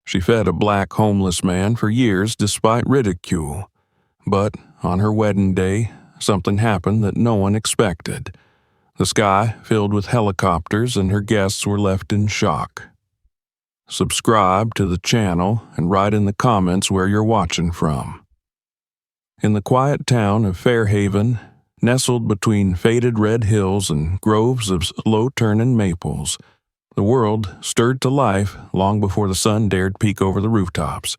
She fed a black homeless man for years despite ridicule. But on her wedding day, something happened that no one expected. The sky filled with helicopters and her guests were left in shock. Subscribe to the channel and write in the comments where you're watching from. In the quiet town of Fairhaven, nestled between faded red hills and groves of slow-turning maples, the world stirred to life long before the sun dared peek over the rooftops.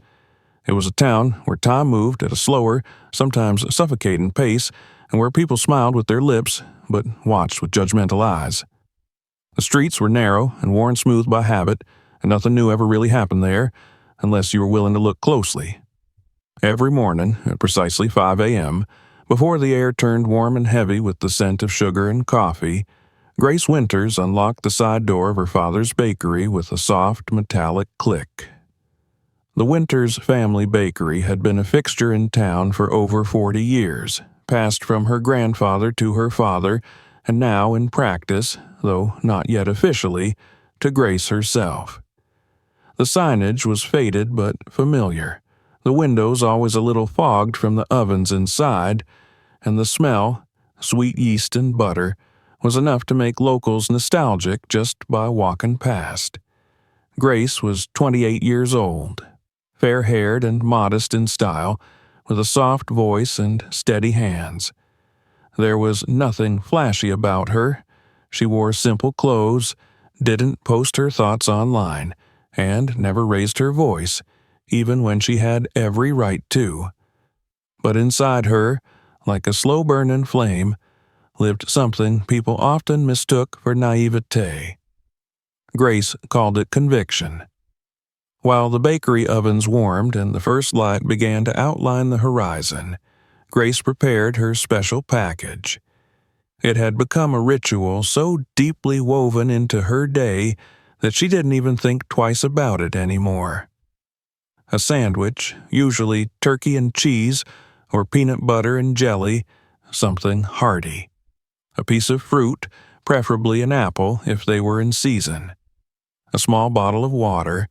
It was a town where time moved at a slower, sometimes suffocating pace, and where people smiled with their lips but watched with judgmental eyes. The streets were narrow and worn smooth by habit, and nothing new ever really happened there, unless you were willing to look closely. Every morning, at precisely 5 a.m., before the air turned warm and heavy with the scent of sugar and coffee, Grace Winters unlocked the side door of her father's bakery with a soft, metallic click. The Winters family bakery had been a fixture in town for over 40 years, passed from her grandfather to her father, and now in practice, though not yet officially, to Grace herself. The signage was faded but familiar, the windows always a little fogged from the ovens inside, and the smell, sweet yeast and butter, was enough to make locals nostalgic just by walking past. Grace was 28 years old, fair-haired and modest in style, with a soft voice and steady hands. There was nothing flashy about her. She wore simple clothes, didn't post her thoughts online, and never raised her voice, even when she had every right to. But inside her, like a slow-burning flame, lived something people often mistook for naivete. Grace called it conviction. While the bakery ovens warmed and the first light began to outline the horizon, Grace prepared her special package. It had become a ritual so deeply woven into her day that she didn't even think twice about it anymore. A sandwich, usually turkey and cheese, or peanut butter and jelly, something hearty. A piece of fruit, preferably an apple if they were in season. A small bottle of water,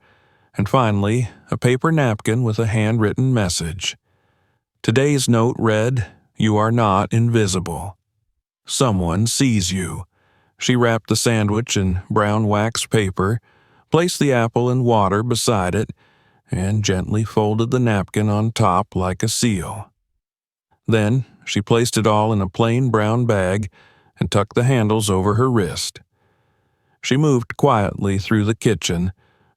and finally, a paper napkin with a handwritten message. Today's note read, "You are not invisible. Someone sees you." She wrapped the sandwich in brown wax paper, placed the apple and water beside it, and gently folded the napkin on top like a seal. Then she placed it all in a plain brown bag and tucked the handles over her wrist. She moved quietly through the kitchen,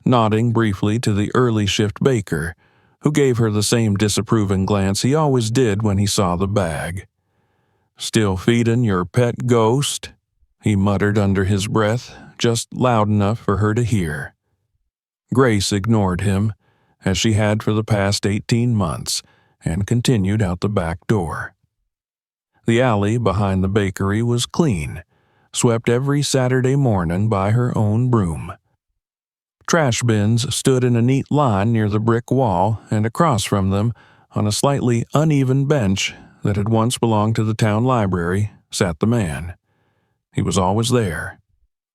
nodding briefly to the early shift baker, who gave her the same disapproving glance he always did when he saw the bag. "Still feeding your pet ghost?" he muttered under his breath, just loud enough for her to hear. Grace ignored him, as she had for the past 18 months, and continued out the back door. The alley behind the bakery was clean, swept every Saturday morning by her own broom. Trash bins stood in a neat line near the brick wall, and across from them, on a slightly uneven bench that had once belonged to the town library, sat the man. He was always there,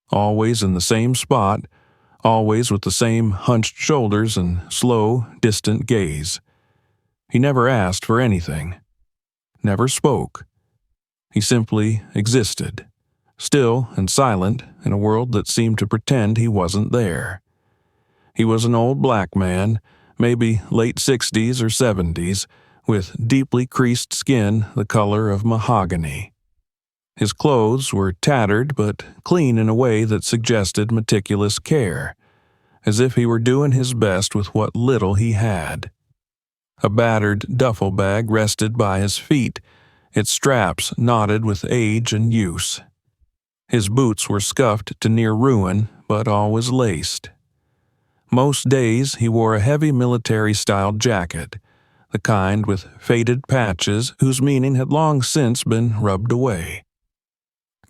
always in the same spot, always with the same hunched shoulders and slow, distant gaze. He never asked for anything, never spoke. He simply existed, still and silent in a world that seemed to pretend he wasn't there. He was an old black man, maybe late 60s or 70s, with deeply creased skin the color of mahogany. His clothes were tattered but clean in a way that suggested meticulous care, as if he were doing his best with what little he had. A battered duffel bag rested by his feet, its straps knotted with age and use. His boots were scuffed to near ruin, but always laced. Most days he wore a heavy military-style jacket, the kind with faded patches whose meaning had long since been rubbed away.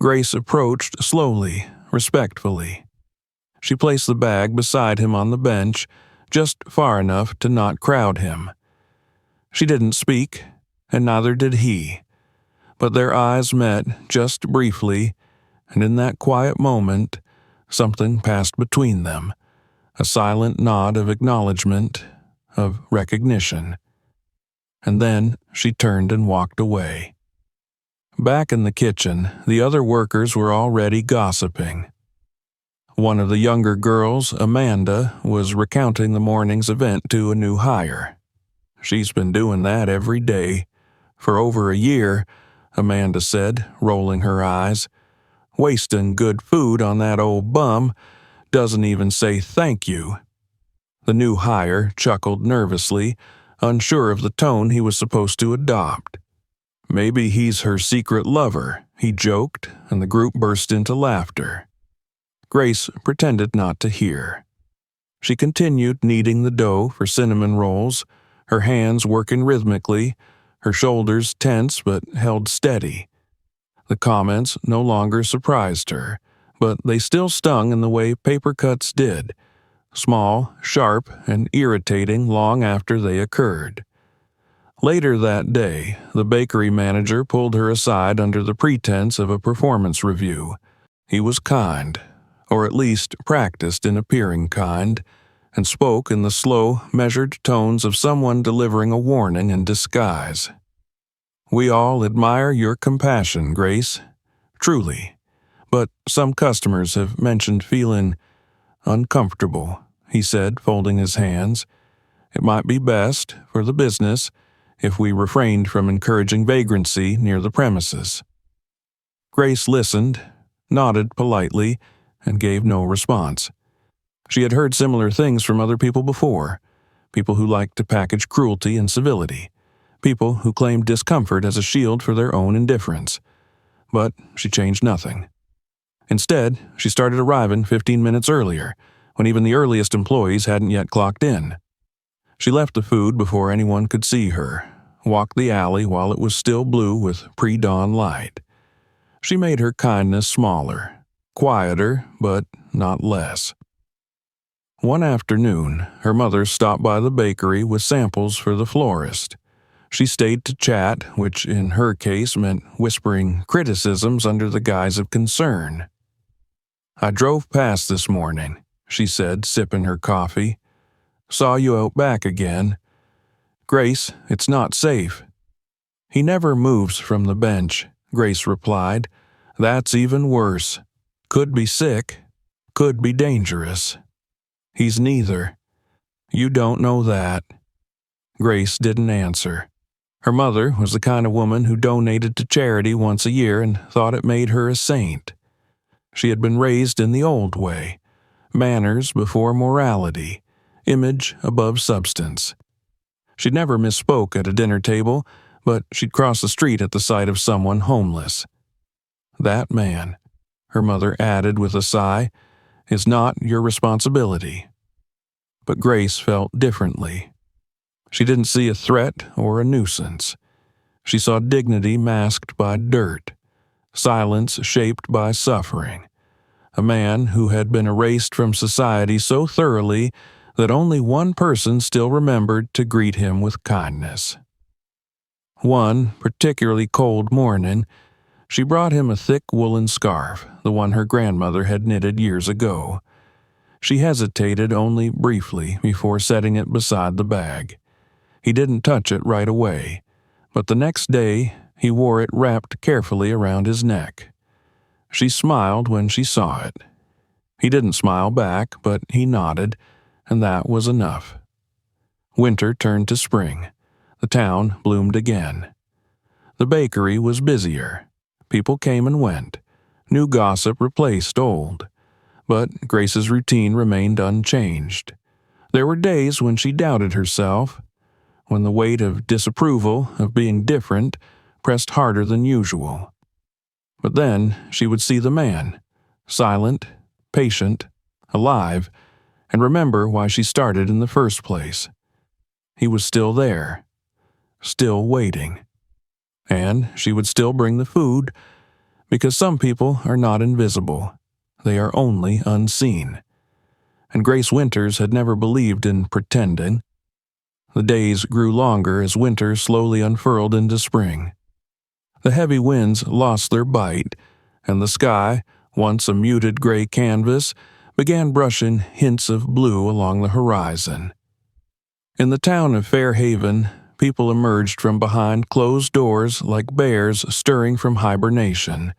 Grace approached slowly, respectfully. She placed the bag beside him on the bench, just far enough to not crowd him. She didn't speak, and neither did he, but their eyes met just briefly, and in that quiet moment, something passed between them, a silent nod of acknowledgement, of recognition. And then she turned and walked away. Back in the kitchen, the other workers were already gossiping. One of the younger girls, Amanda, was recounting the morning's event to a new hire. "She's been doing that every day. For over a year," Amanda said, rolling her eyes. "Wasting good food on that old bum. Doesn't even say thank you." The new hire chuckled nervously, unsure of the tone he was supposed to adopt. "Maybe he's her secret lover," he joked, and the group burst into laughter. Grace pretended not to hear. She continued kneading the dough for cinnamon rolls, her hands working rhythmically, her shoulders tense but held steady. The comments no longer surprised her, but they still stung in the way paper cuts did, small, sharp, and irritating long after they occurred. Later that day, the bakery manager pulled her aside under the pretense of a performance review. He was kind, or at least practiced in appearing kind, and spoke in the slow, measured tones of someone delivering a warning in disguise. "We all admire your compassion, Grace. Truly. But some customers have mentioned feeling uncomfortable," he said, folding his hands. "It might be best, for the business, if we refrained from encouraging vagrancy near the premises." Grace listened, nodded politely, and gave no response. She had heard similar things from other people before, people who liked to package cruelty and civility, people who claimed discomfort as a shield for their own indifference. But she changed nothing. Instead, she started arriving 15 minutes earlier, when even the earliest employees hadn't yet clocked in. She left the food before anyone could see her, walked the alley while it was still blue with pre-dawn light. She made her kindness smaller, quieter, but not less. One afternoon, her mother stopped by the bakery with samples for the florist. She stayed to chat, which in her case meant whispering criticisms under the guise of concern. "I drove past this morning," she said, sipping her coffee. "Saw you out back again. Grace, it's not safe." "He never moves from the bench," Grace replied. "That's even worse. Could be sick. Could be dangerous." "He's neither." "You don't know that." Grace didn't answer. Her mother was the kind of woman who donated to charity once a year and thought it made her a saint. She had been raised in the old way, manners before morality, image above substance. She'd never misspoke at a dinner table, but she'd cross the street at the sight of someone homeless. "That man," her mother added with a sigh, "is not your responsibility." But Grace felt differently. She didn't see a threat or a nuisance. She saw dignity masked by dirt, silence shaped by suffering, a man who had been erased from society so thoroughly that only one person still remembered to greet him with kindness. One particularly cold morning, she brought him a thick woolen scarf, the one her grandmother had knitted years ago. She hesitated only briefly before setting it beside the bag. He didn't touch it right away, but the next day he wore it wrapped carefully around his neck. She smiled when she saw it. He didn't smile back, but he nodded, and that was enough. Winter turned to spring. The town bloomed again. The bakery was busier. People came and went. New gossip replaced old. But Grace's routine remained unchanged. There were days when she doubted herself, when the weight of disapproval, of being different, pressed harder than usual. But then she would see the man, silent, patient, alive, and remember why she started in the first place. He was still there, still waiting. And she would still bring the food, because some people are not invisible. They are only unseen. And Grace Winters had never believed in pretending. The days grew longer as winter slowly unfurled into spring. The heavy winds lost their bite, and the sky, once a muted gray canvas, began brushing hints of blue along the horizon. In the town of Fairhaven, people emerged from behind closed doors like bears stirring from hibernation,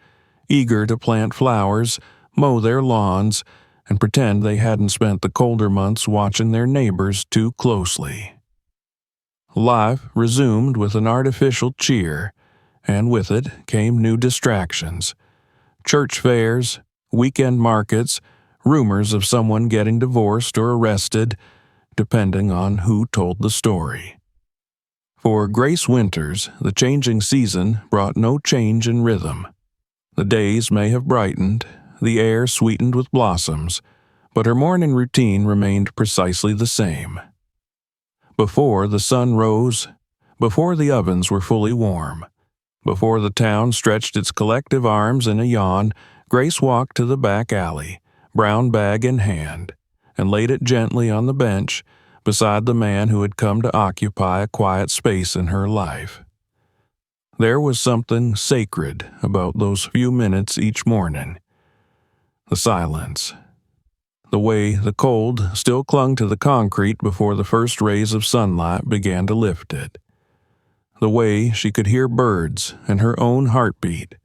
eager to plant flowers, mow their lawns, and pretend they hadn't spent the colder months watching their neighbors too closely. Life resumed with an artificial cheer, and with it came new distractions. Church fairs, weekend markets, rumors of someone getting divorced or arrested, depending on who told the story. For Grace Winters, the changing season brought no change in rhythm. The days may have brightened, the air sweetened with blossoms, but her morning routine remained precisely the same. Before the sun rose, before the ovens were fully warm, before the town stretched its collective arms in a yawn, Grace walked to the back alley, brown bag in hand, and laid it gently on the bench beside the man who had come to occupy a quiet space in her life. There was something sacred about those few minutes each morning. The silence. The way the cold still clung to the concrete before the first rays of sunlight began to lift it. The way she could hear birds and her own heartbeat,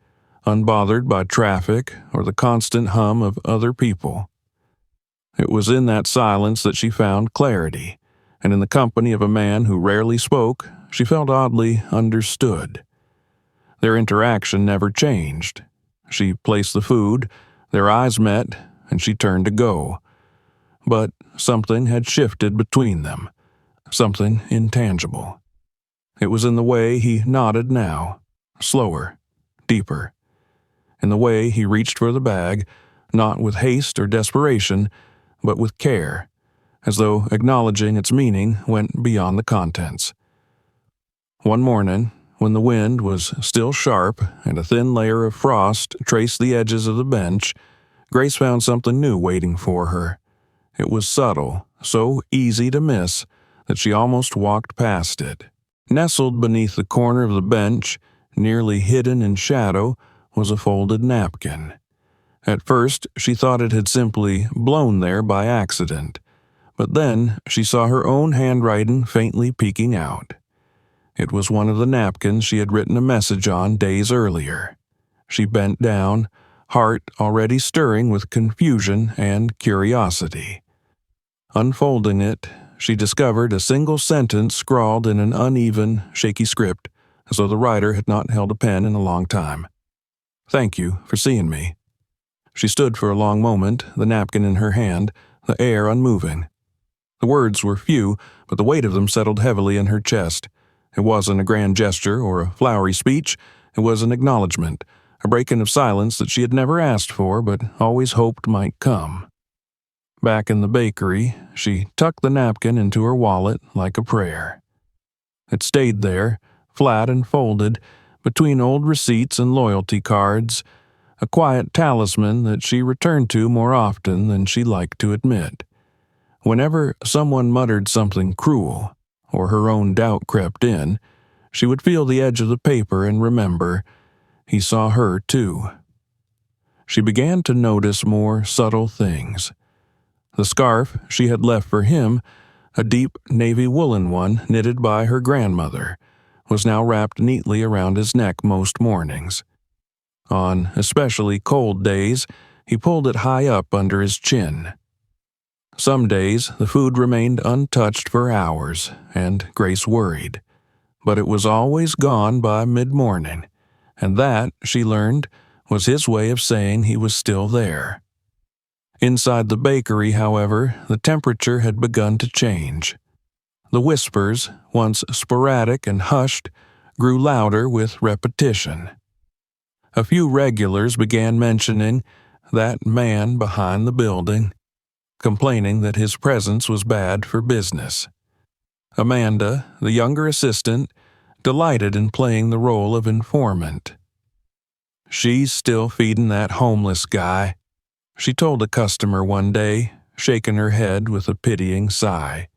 unbothered by traffic or the constant hum of other people. It was in that silence that she found clarity, and in the company of a man who rarely spoke, she felt oddly understood. Their interaction never changed. She placed the food, their eyes met, and she turned to go. But something had shifted between them, something intangible. It was in the way he nodded now, slower, deeper. In the way he reached for the bag, not with haste or desperation, but with care, as though acknowledging its meaning went beyond the contents. One morning, when the wind was still sharp and a thin layer of frost traced the edges of the bench, Grace found something new waiting for her. It was subtle, so easy to miss that she almost walked past it. Nestled beneath the corner of the bench, nearly hidden in shadow, was a folded napkin. At first, she thought it had simply blown there by accident, but then she saw her own handwriting faintly peeking out. It was one of the napkins she had written a message on days earlier. She bent down, heart already stirring with confusion and curiosity. Unfolding it, she discovered a single sentence scrawled in an uneven, shaky script, as though the writer had not held a pen in a long time. "Thank you for seeing me." She stood for a long moment, the napkin in her hand, the air unmoving. The words were few, but the weight of them settled heavily in her chest. It wasn't a grand gesture or a flowery speech. It was an acknowledgement, a break-in of silence that she had never asked for but always hoped might come. Back in the bakery, she tucked the napkin into her wallet like a prayer. It stayed there, flat and folded, between old receipts and loyalty cards, a quiet talisman that she returned to more often than she liked to admit. Whenever someone muttered something cruel, or her own doubt crept in, she would feel the edge of the paper and remember, he saw her too. She began to notice more subtle things. The scarf she had left for him, a deep navy woolen one knitted by her grandmother, was now wrapped neatly around his neck most mornings. On especially cold days, he pulled it high up under his chin. Some days, the food remained untouched for hours, and Grace worried. But it was always gone by mid-morning, and that, she learned, was his way of saying he was still there. Inside the bakery, however, the temperature had begun to change. The whispers, once sporadic and hushed, grew louder with repetition. A few regulars began mentioning that man behind the building, complaining that his presence was bad for business. Amanda, the younger assistant, delighted in playing the role of informant. "She's still feeding that homeless guy," she told a customer one day, shaking her head with a pitying sigh.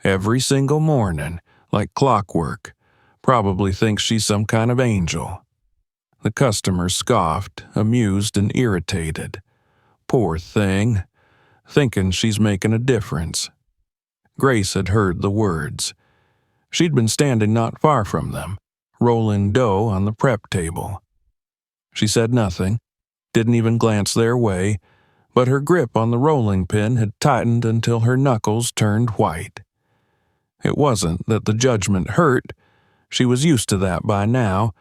"Every single morning, like clockwork. Probably thinks she's some kind of angel." The customer scoffed, amused and irritated. "Poor thing. thinking she's making a difference. Grace had heard the words. She'd been standing not far from them, rolling dough on the prep table. She said nothing, didn't even glance their way, but her grip on the rolling pin had tightened until her knuckles turned white. It wasn't that the judgment hurt, she was used to that by now,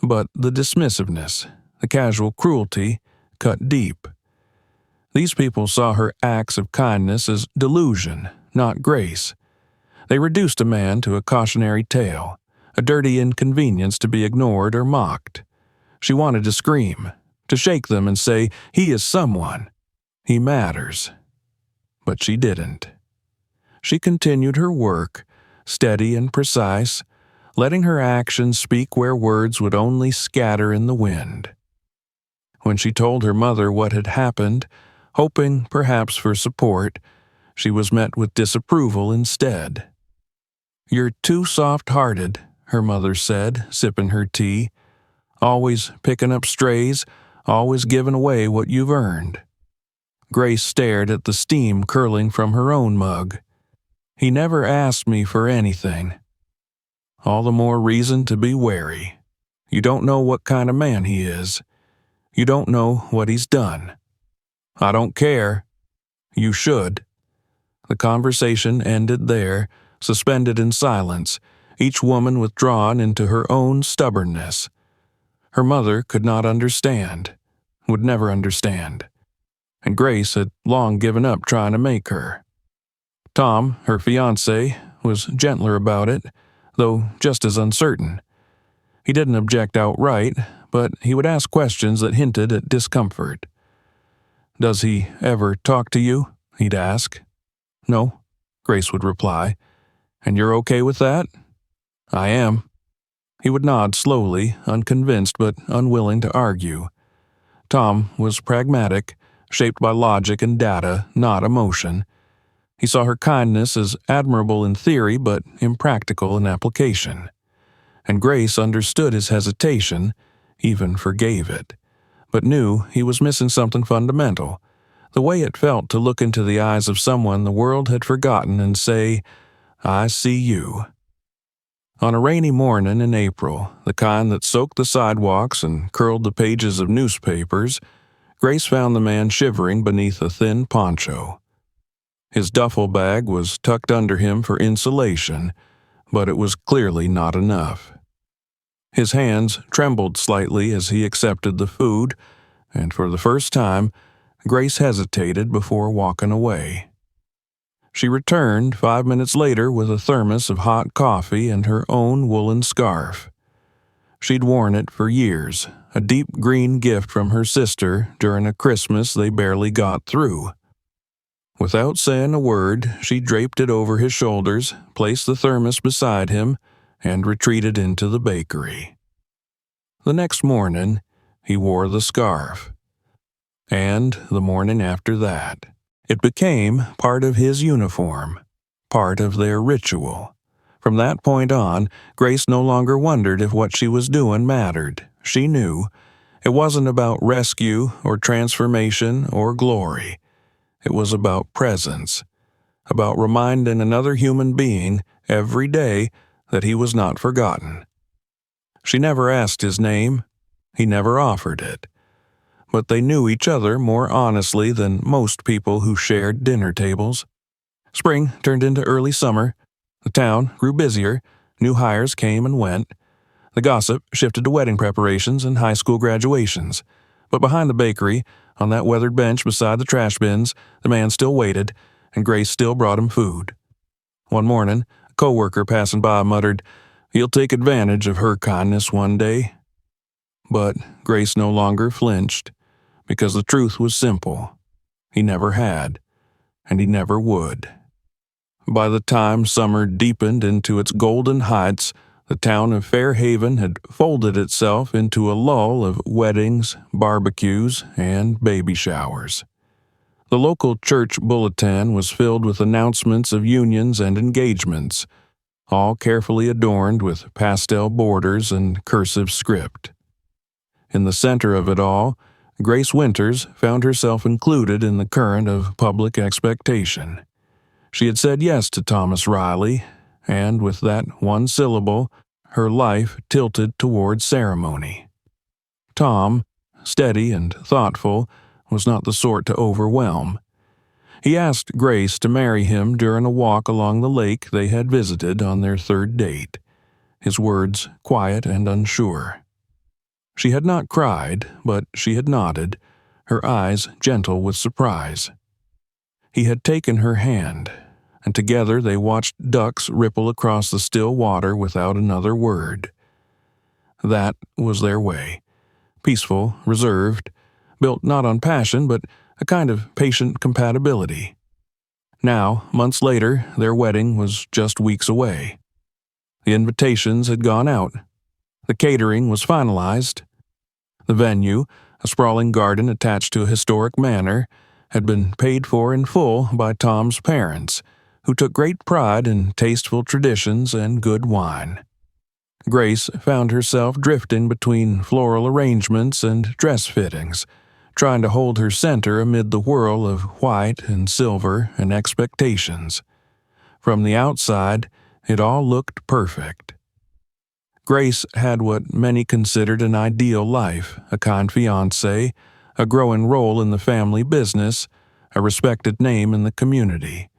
but the dismissiveness, the casual cruelty, cut deep. These people saw her acts of kindness as delusion, not grace. They reduced a man to a cautionary tale, a dirty inconvenience to be ignored or mocked. She wanted to scream, to shake them and say, "He is someone. He matters." But she didn't. She continued her work, steady and precise, letting her actions speak where words would only scatter in the wind. When she told her mother what had happened, hoping perhaps for support, she was met with disapproval instead. "You're too soft-hearted," her mother said, sipping her tea. "Always picking up strays, always giving away what you've earned." Grace stared at the steam curling from her own mug. "He never asked me for anything." All the more reason to be wary. You don't know what kind of man he is. You don't know what he's done. "I don't care." "You should." The conversation ended there, suspended in silence, each woman withdrawn into her own stubbornness. Her mother could not understand, would never understand, and Grace had long given up trying to make her. Tom, her fiancé, was gentler about it, though just as uncertain. He didn't object outright, but he would ask questions that hinted at discomfort. "Does he ever talk to you?" he'd ask. "No," Grace would reply. "And you're okay with that?" "I am." He would nod slowly, unconvinced but unwilling to argue. Tom was pragmatic, shaped by logic and data, not emotion. He saw her kindness as admirable in theory but impractical in application. And Grace understood his hesitation, even forgave it, but knew he was missing something fundamental, the way it felt to look into the eyes of someone the world had forgotten and say, "I see you." On a rainy morning in April, the kind that soaked the sidewalks and curled the pages of newspapers, Grace found the man shivering beneath a thin poncho. His duffel bag was tucked under him for insulation, but it was clearly not enough. His hands trembled slightly as he accepted the food, and for the first time, Grace hesitated before walking away. She returned 5 minutes later with a thermos of hot coffee and her own woolen scarf. She'd worn it for years, a deep green gift from her sister during a Christmas they barely got through. Without saying a word, she draped it over his shoulders, placed the thermos beside him, and retreated into the bakery. The next morning, he wore the scarf. And the morning after that. It became part of his uniform, part of their ritual. From that point on, Grace no longer wondered if what she was doing mattered. She knew. It wasn't about rescue or transformation or glory. It was about presence, about reminding another human being every day that he was not forgotten. She never asked his name. He never offered it. But they knew each other more honestly than most people who shared dinner tables. Spring turned into early summer. The town grew busier. New hires came and went. The gossip shifted to wedding preparations and high school graduations. But behind the bakery, on that weathered bench beside the trash bins, the man still waited, and Grace still brought him food. One morning, a coworker passing by muttered, "He'll take advantage of her kindness one day." But Grace no longer flinched, because the truth was simple. He never had, and he never would. By the time summer deepened into its golden heights, the town of Fairhaven had folded itself into a lull of weddings, barbecues, and baby showers. The local church bulletin was filled with announcements of unions and engagements, all carefully adorned with pastel borders and cursive script. In the center of it all, Grace Winters found herself included in the current of public expectation. She had said yes to Thomas Riley, and with that one syllable, her life tilted toward ceremony. Tom, steady and thoughtful, was not the sort to overwhelm. He asked Grace to marry him during a walk along the lake they had visited on their third date, his words quiet and unsure. She had not cried, but she had nodded, her eyes gentle with surprise. He had taken her hand, and together they watched ducks ripple across the still water without another word. That was their way, peaceful, reserved, built not on passion but a kind of patient compatibility. Now, months later, their wedding was just weeks away. The invitations had gone out. The catering was finalized. The venue, a sprawling garden attached to a historic manor, had been paid for in full by Tom's parents, who took great pride in tasteful traditions and good wine. Grace found herself drifting between floral arrangements and dress fittings, trying to hold her center amid the whirl of white and silver and expectations. From the outside, it all looked perfect. Grace had what many considered an ideal life, a kind fiancé, a growing role in the family business, a respected name in the community.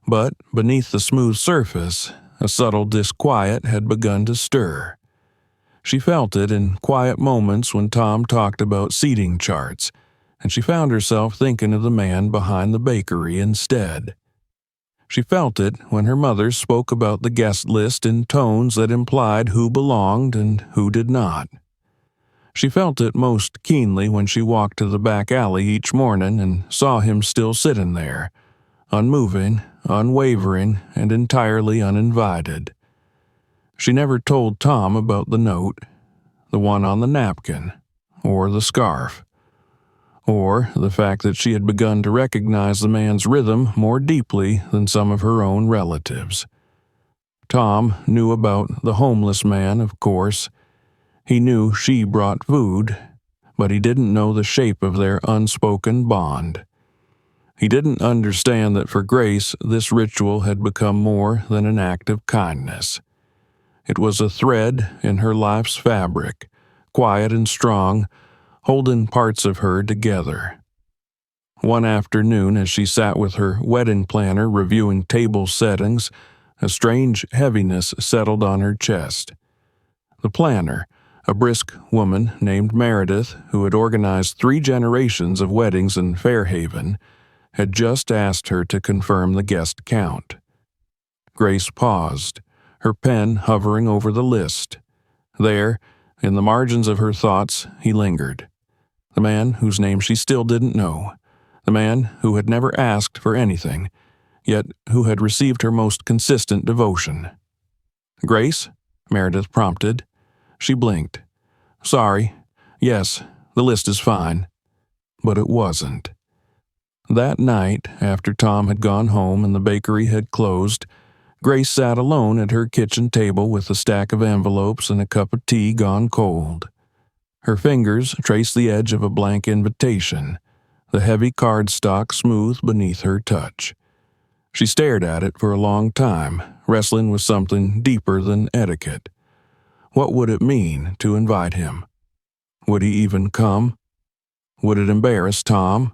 But beneath the smooth surface, a subtle disquiet had begun to stir. She felt it in quiet moments when Tom talked about seating charts, and she found herself thinking of the man behind the bakery instead. She felt it when her mother spoke about the guest list in tones that implied who belonged and who did not. She felt it most keenly when she walked to the back alley each morning and saw him still sitting there, unmoving, unwavering, and entirely uninvited. She never told Tom about the note, the one on the napkin, or the scarf, or the fact that she had begun to recognize the man's rhythm more deeply than some of her own relatives. Tom knew about the homeless man, of course. He knew she brought food, but he didn't know the shape of their unspoken bond. He didn't understand that for Grace this ritual had become more than an act of kindness. It was a thread in her life's fabric, quiet and strong, holding parts of her together. One afternoon, as she sat with her wedding planner reviewing table settings, a strange heaviness settled on her chest. The planner, a brisk woman named Meredith, who had organized 3 generations of weddings in Fairhaven, had just asked her to confirm the guest count. Grace paused, her pen hovering over the list. There, in the margins of her thoughts, he lingered. The man whose name she still didn't know. The man who had never asked for anything, yet who had received her most consistent devotion. "Grace?" Meredith prompted. She blinked. "Sorry. Yes, the list is fine." But it wasn't. That night, after Tom had gone home and the bakery had closed, Grace sat alone at her kitchen table with a stack of envelopes and a cup of tea gone cold. Her fingers traced the edge of a blank invitation, the heavy cardstock smooth beneath her touch. She stared at it for a long time, wrestling with something deeper than etiquette. What would it mean to invite him? Would he even come? Would it embarrass Tom?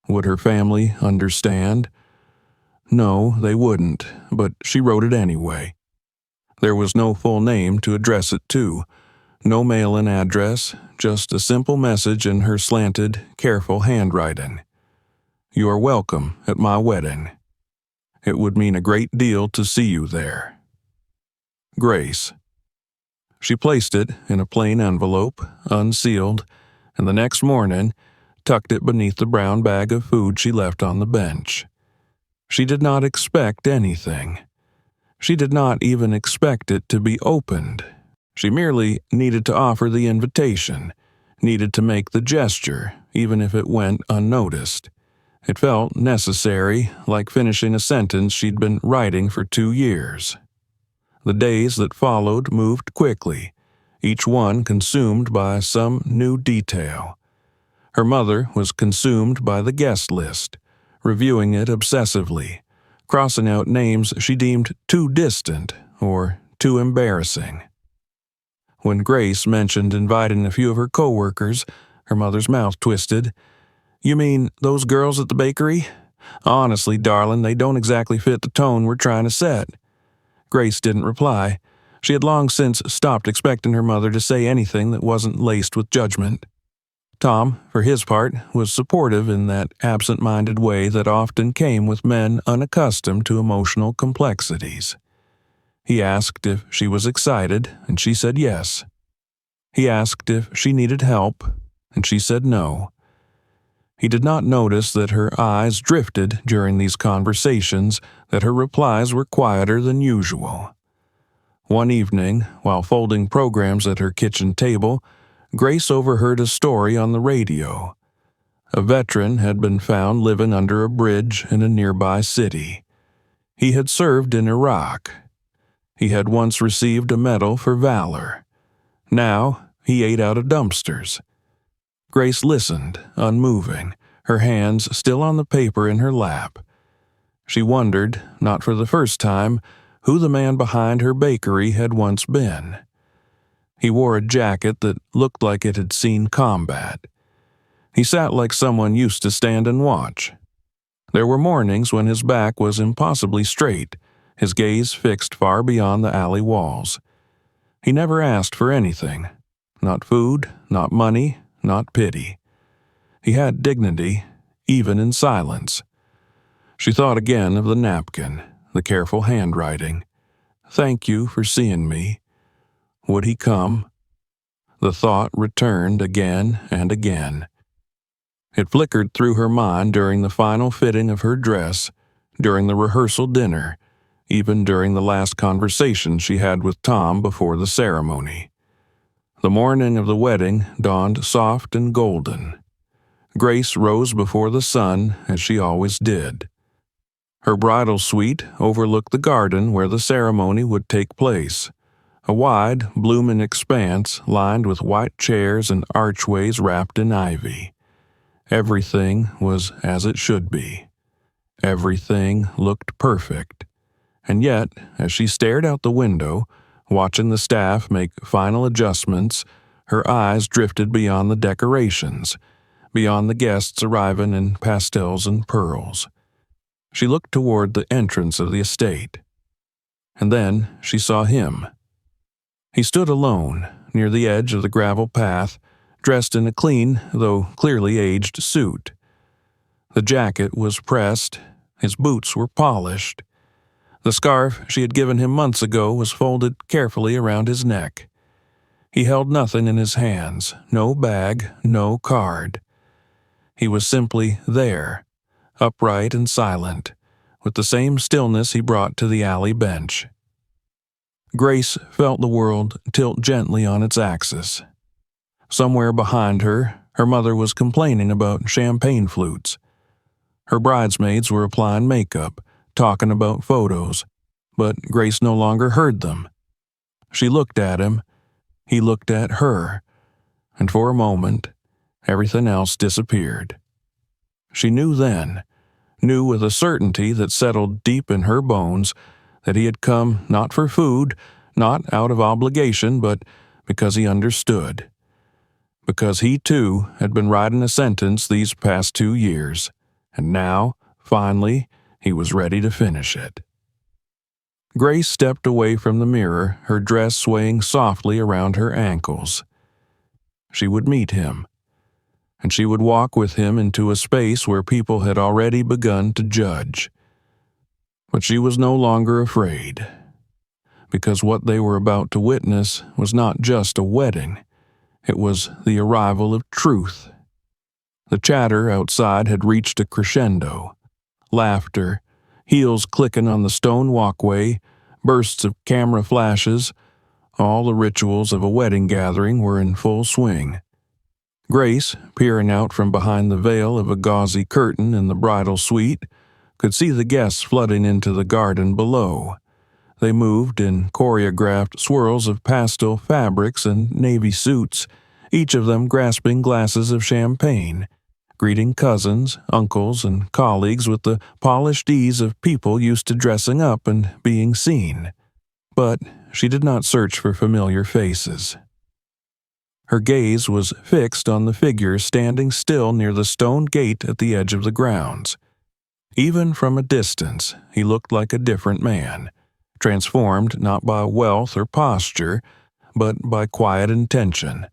Would her family understand? No, they wouldn't, but she wrote it anyway. There was no full name to address it to, no mail-in address, just a simple message in her slanted, careful handwriting. "You are welcome at my wedding. It would mean a great deal to see you there. Grace." She placed it in a plain envelope, unsealed, and the next morning tucked it beneath the brown bag of food she left on the bench. She did not expect anything. She did not even expect it to be opened. She merely needed to offer the invitation, needed to make the gesture, even if it went unnoticed. It felt necessary, like finishing a sentence she'd been writing for 2 years. The days that followed moved quickly, each one consumed by some new detail. Her mother was consumed by the guest list, reviewing it obsessively, crossing out names she deemed too distant or too embarrassing. When Grace mentioned inviting a few of her coworkers, her mother's mouth twisted. "You mean those girls at the bakery? Honestly, darling, they don't exactly fit the tone we're trying to set." Grace didn't reply. She had long since stopped expecting her mother to say anything that wasn't laced with judgment. Tom, for his part, was supportive in that absent-minded way that often came with men unaccustomed to emotional complexities. He asked if she was excited, and she said yes. He asked if she needed help, and she said no. He did not notice that her eyes drifted during these conversations, that her replies were quieter than usual. One evening, while folding programs at her kitchen table, Grace overheard a story on the radio. A veteran had been found living under a bridge in a nearby city. He had served in Iraq. He had once received a medal for valor. Now he ate out of dumpsters. Grace listened, unmoving, her hands still on the paper in her lap. She wondered, not for the first time, who the man behind her bakery had once been. He wore a jacket that looked like it had seen combat. He sat like someone used to stand and watch. There were mornings when his back was impossibly straight, his gaze fixed far beyond the alley walls. He never asked for anything. Not food, not money, not pity. He had dignity, even in silence. She thought again of the napkin, the careful handwriting. "Thank you for seeing me." Would he come? The thought returned again and again. It flickered through her mind during the final fitting of her dress, during the rehearsal dinner, even during the last conversation she had with Tom before the ceremony. The morning of the wedding dawned soft and golden. Grace rose before the sun, as she always did. Her bridal suite overlooked the garden where the ceremony would take place, a wide, blooming expanse lined with white chairs and archways wrapped in ivy. Everything was as it should be. Everything looked perfect. And yet, as she stared out the window, watching the staff make final adjustments, her eyes drifted beyond the decorations, beyond the guests arriving in pastels and pearls. She looked toward the entrance of the estate. And then she saw him. He stood alone, near the edge of the gravel path, dressed in a clean, though clearly aged suit. The jacket was pressed, his boots were polished. The scarf she had given him months ago was folded carefully around his neck. He held nothing in his hands, no bag, no card. He was simply there, upright and silent, with the same stillness he brought to the alley bench. Grace felt the world tilt gently on its axis. Somewhere behind her, her mother was complaining about champagne flutes. Her bridesmaids were applying makeup, talking about photos, but Grace no longer heard them. She looked at him, he looked at her, and for a moment, everything else disappeared. She knew then, knew with a certainty that settled deep in her bones, that he had come not for food, not out of obligation, but because he understood. Because he, too, had been writing a sentence these past 2 years, and now, finally, he was ready to finish it. Grace stepped away from the mirror, her dress swaying softly around her ankles. She would meet him, and she would walk with him into a space where people had already begun to judge. But she was no longer afraid, because what they were about to witness was not just a wedding, it was the arrival of truth. The chatter outside had reached a crescendo. Laughter, heels clicking on the stone walkway, bursts of camera flashes, all the rituals of a wedding gathering were in full swing. Grace, peering out from behind the veil of a gauzy curtain in the bridal suite, could see the guests flooding into the garden below. They moved in choreographed swirls of pastel fabrics and navy suits, each of them grasping glasses of champagne, greeting cousins, uncles, and colleagues with the polished ease of people used to dressing up and being seen. But she did not search for familiar faces. Her gaze was fixed on the figure standing still near the stone gate at the edge of the grounds. Even from a distance, he looked like a different man, transformed not by wealth or posture, but by quiet intention.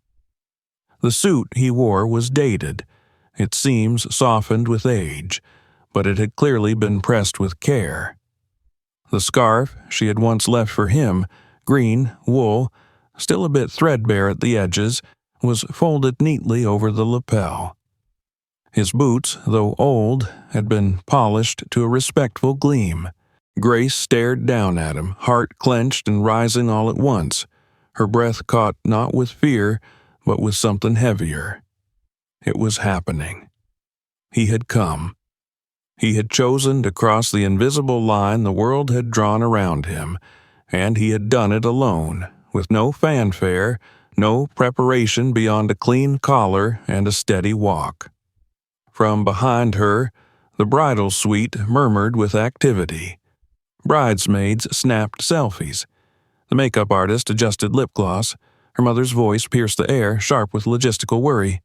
The suit he wore was dated, its seams softened with age, but it had clearly been pressed with care. The scarf she had once left for him, green wool, still a bit threadbare at the edges, was folded neatly over the lapel. His boots, though old, had been polished to a respectful gleam. Grace stared down at him, heart clenched and rising all at once, her breath caught not with fear, but with something heavier. It was happening. He had come. He had chosen to cross the invisible line the world had drawn around him, and he had done it alone, with no fanfare, no preparation beyond a clean collar and a steady walk. From behind her, the bridal suite murmured with activity. Bridesmaids snapped selfies. The makeup artist adjusted lip gloss. Her mother's voice pierced the air, sharp with logistical worry.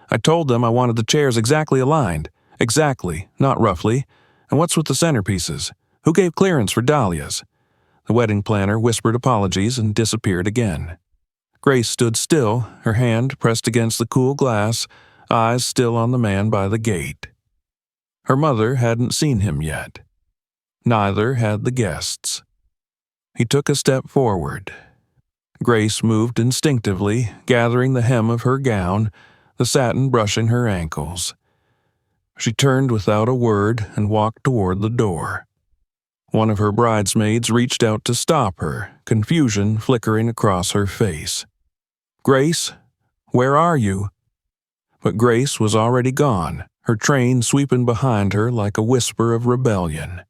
I told them I wanted the chairs exactly aligned. Exactly, not roughly. And what's with the centerpieces? Who gave clearance for dahlias? The wedding planner whispered apologies and disappeared again. Grace stood still, her hand pressed against the cool glass, eyes still on the man by the gate. Her mother hadn't seen him yet. Neither had the guests. He took a step forward. Grace moved instinctively, gathering the hem of her gown, the satin brushing her ankles. She turned without a word and walked toward the door. One of her bridesmaids reached out to stop her, confusion flickering across her face. "Grace, where are you?" But Grace was already gone, her train sweeping behind her like a whisper of rebellion.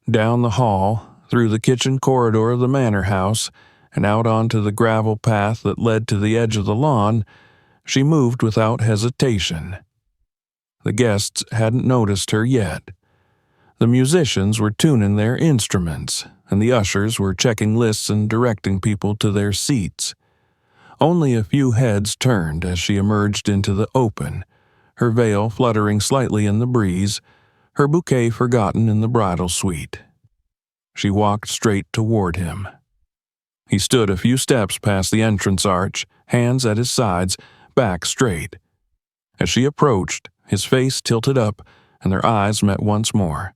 Down the hall, through the kitchen corridor of the manor house, and out onto the gravel path that led to the edge of the lawn, she moved without hesitation. The guests hadn't noticed her yet. The musicians were tuning their instruments, and the ushers were checking lists and directing people to their seats. Only a few heads turned as she emerged into the open, her veil fluttering slightly in the breeze, her bouquet forgotten in the bridal suite. She walked straight toward him. He stood a few steps past the entrance arch, hands at his sides, back straight. As she approached, his face tilted up, and their eyes met once more.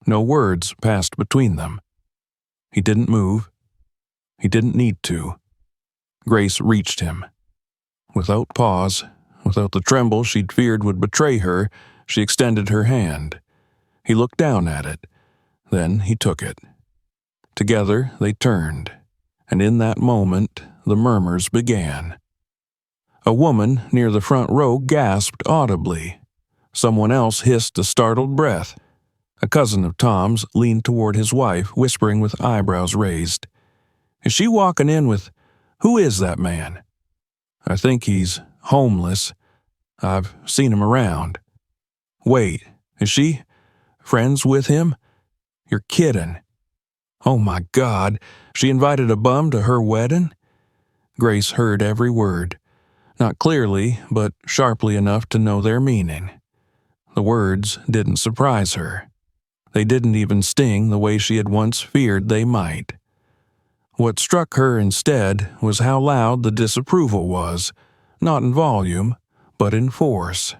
No words passed between them. He didn't move. He didn't need to. Grace reached him. Without pause, without the tremble she'd feared would betray her, she extended her hand. He looked down at it. Then he took it. Together they turned, and in that moment the murmurs began. A woman near the front row gasped audibly. Someone else hissed a startled breath. A cousin of Tom's leaned toward his wife, whispering with eyebrows raised. "Is she walking in with... Who is that man?" "I think he's homeless. I've seen him around." "Wait, is she friends with him? You're kidding." "Oh my God, she invited a bum to her wedding?" Grace heard every word, not clearly, but sharply enough to know their meaning. The words didn't surprise her. They didn't even sting the way she had once feared they might. What struck her instead was how loud the disapproval was, not in volume, but in force.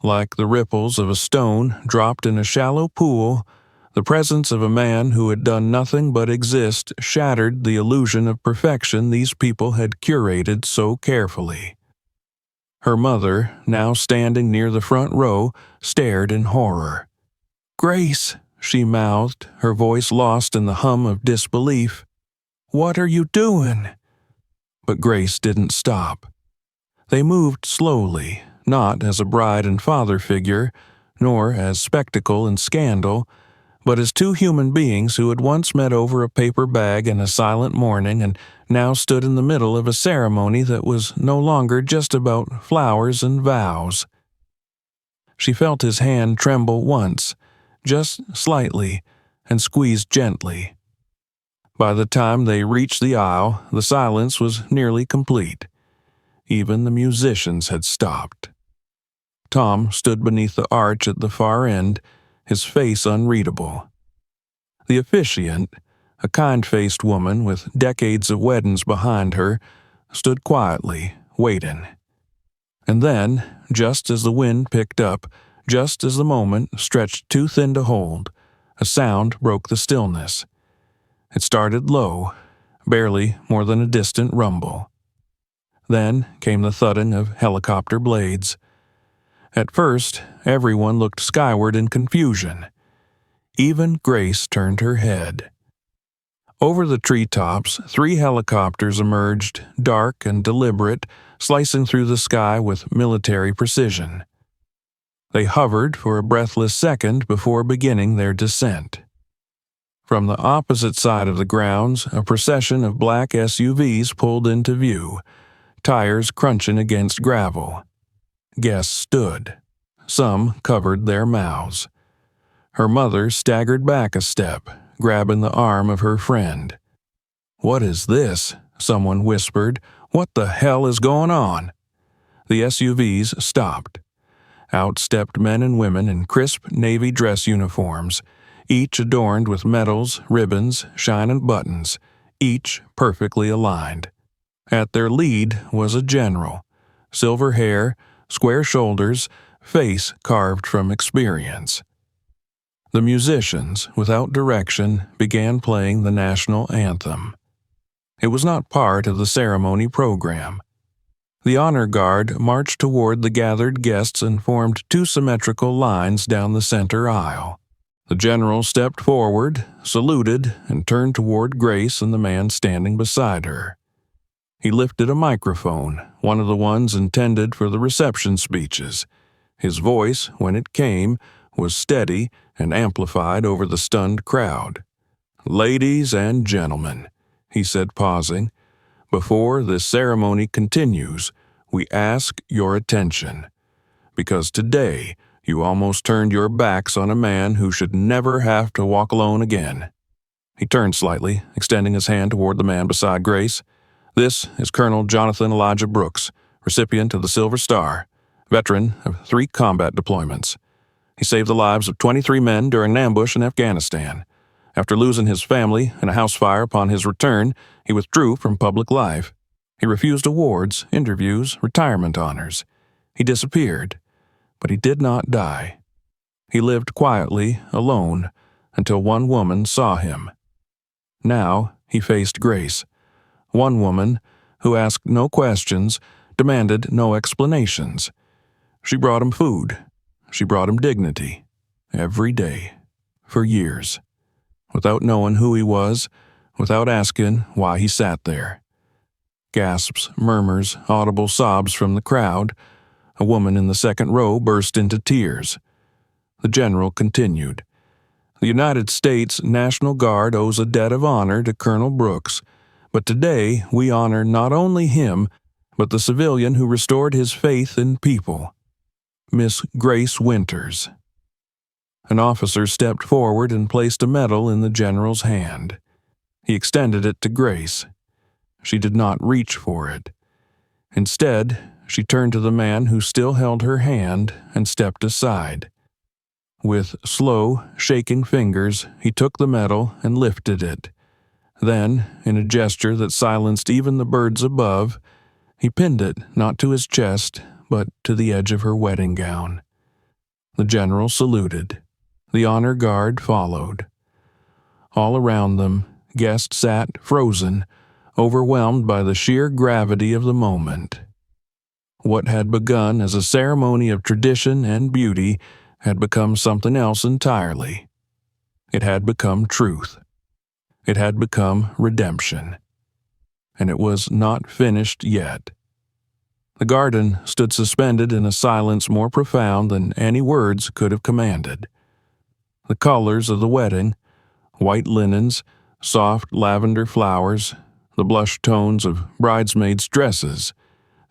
Like the ripples of a stone dropped in a shallow pool, the presence of a man who had done nothing but exist shattered the illusion of perfection these people had curated so carefully. Her mother, now standing near the front row, stared in horror. "Grace," she mouthed, her voice lost in the hum of disbelief. "What are you doing?" But Grace didn't stop. They moved slowly, not as a bride and father figure, nor as spectacle and scandal, But as two human beings who had once met over a paper bag in a silent morning and now stood in the middle of a ceremony that was no longer just about flowers and vows. She felt his hand tremble once, just slightly, and squeezed gently. By the time they reached the aisle, the silence was nearly complete. Even the musicians had stopped. Tom stood beneath the arch at the far end, his face unreadable. The officiant, a kind-faced woman with decades of weddings behind her, stood quietly, waiting. And then, just as the wind picked up, just as the moment stretched too thin to hold, a sound broke the stillness. It started low, barely more than a distant rumble. Then came the thudding of helicopter blades. At first, everyone looked skyward in confusion. Even Grace turned her head. Over the treetops, 3 helicopters emerged, dark and deliberate, slicing through the sky with military precision. They hovered for a breathless second before beginning their descent. From the opposite side of the grounds, a procession of black SUVs pulled into view, tires crunching against gravel. Guests stood. Some covered their mouths. Her mother staggered back a step, grabbing the arm of her friend. "What is this?" someone whispered. "What the hell is going on?" The SUVs stopped. Out stepped men and women in crisp navy dress uniforms, each adorned with medals, ribbons, shining buttons, each perfectly aligned. At their lead was a general, silver hair, square shoulders, face carved from experience. The musicians, without direction, began playing the national anthem. It was not part of the ceremony program. The honor guard marched toward the gathered guests and formed 2 symmetrical lines down the center aisle. The general stepped forward, saluted, and turned toward Grace and the man standing beside her. He lifted a microphone, one of the ones intended for the reception speeches. His voice, when it came, was steady and amplified over the stunned crowd. "Ladies and gentlemen," he said, pausing, "before this ceremony continues, we ask your attention. Because today, you almost turned your backs on a man who should never have to walk alone again." He turned slightly, extending his hand toward the man beside Grace. "This is Colonel Jonathan Elijah Brooks, recipient of the Silver Star, veteran of 3 combat deployments. He saved the lives of 23 men during an ambush in Afghanistan. After losing his family in a house fire upon his return, he withdrew from public life. He refused awards, interviews, retirement honors. He disappeared, but he did not die. He lived quietly, alone, until one woman saw him. Now he faced Grace. One woman, who asked no questions, demanded no explanations. She brought him food. She brought him dignity. Every day. For years. Without knowing who he was, without asking why he sat there. Gasps, murmurs, audible sobs from the crowd. A woman in the second row burst into tears. The general continued. "The United States National Guard owes a debt of honor to Colonel Brooks, but today we honor not only him, but the civilian who restored his faith in people. Miss Grace Winters." An officer stepped forward and placed a medal in the general's hand. He extended it to Grace. She did not reach for it. Instead, she turned to the man who still held her hand and stepped aside. With slow, shaking fingers, he took the medal and lifted it. Then, in a gesture that silenced even the birds above, he pinned it not to his chest, but to the edge of her wedding gown. The general saluted. The honor guard followed. All around them, guests sat frozen, overwhelmed by the sheer gravity of the moment. What had begun as a ceremony of tradition and beauty had become something else entirely. It had become truth. It had become redemption. And it was not finished yet. The garden stood suspended in a silence more profound than any words could have commanded. The colors of the wedding, white linens, soft lavender flowers, the blush tones of bridesmaids' dresses,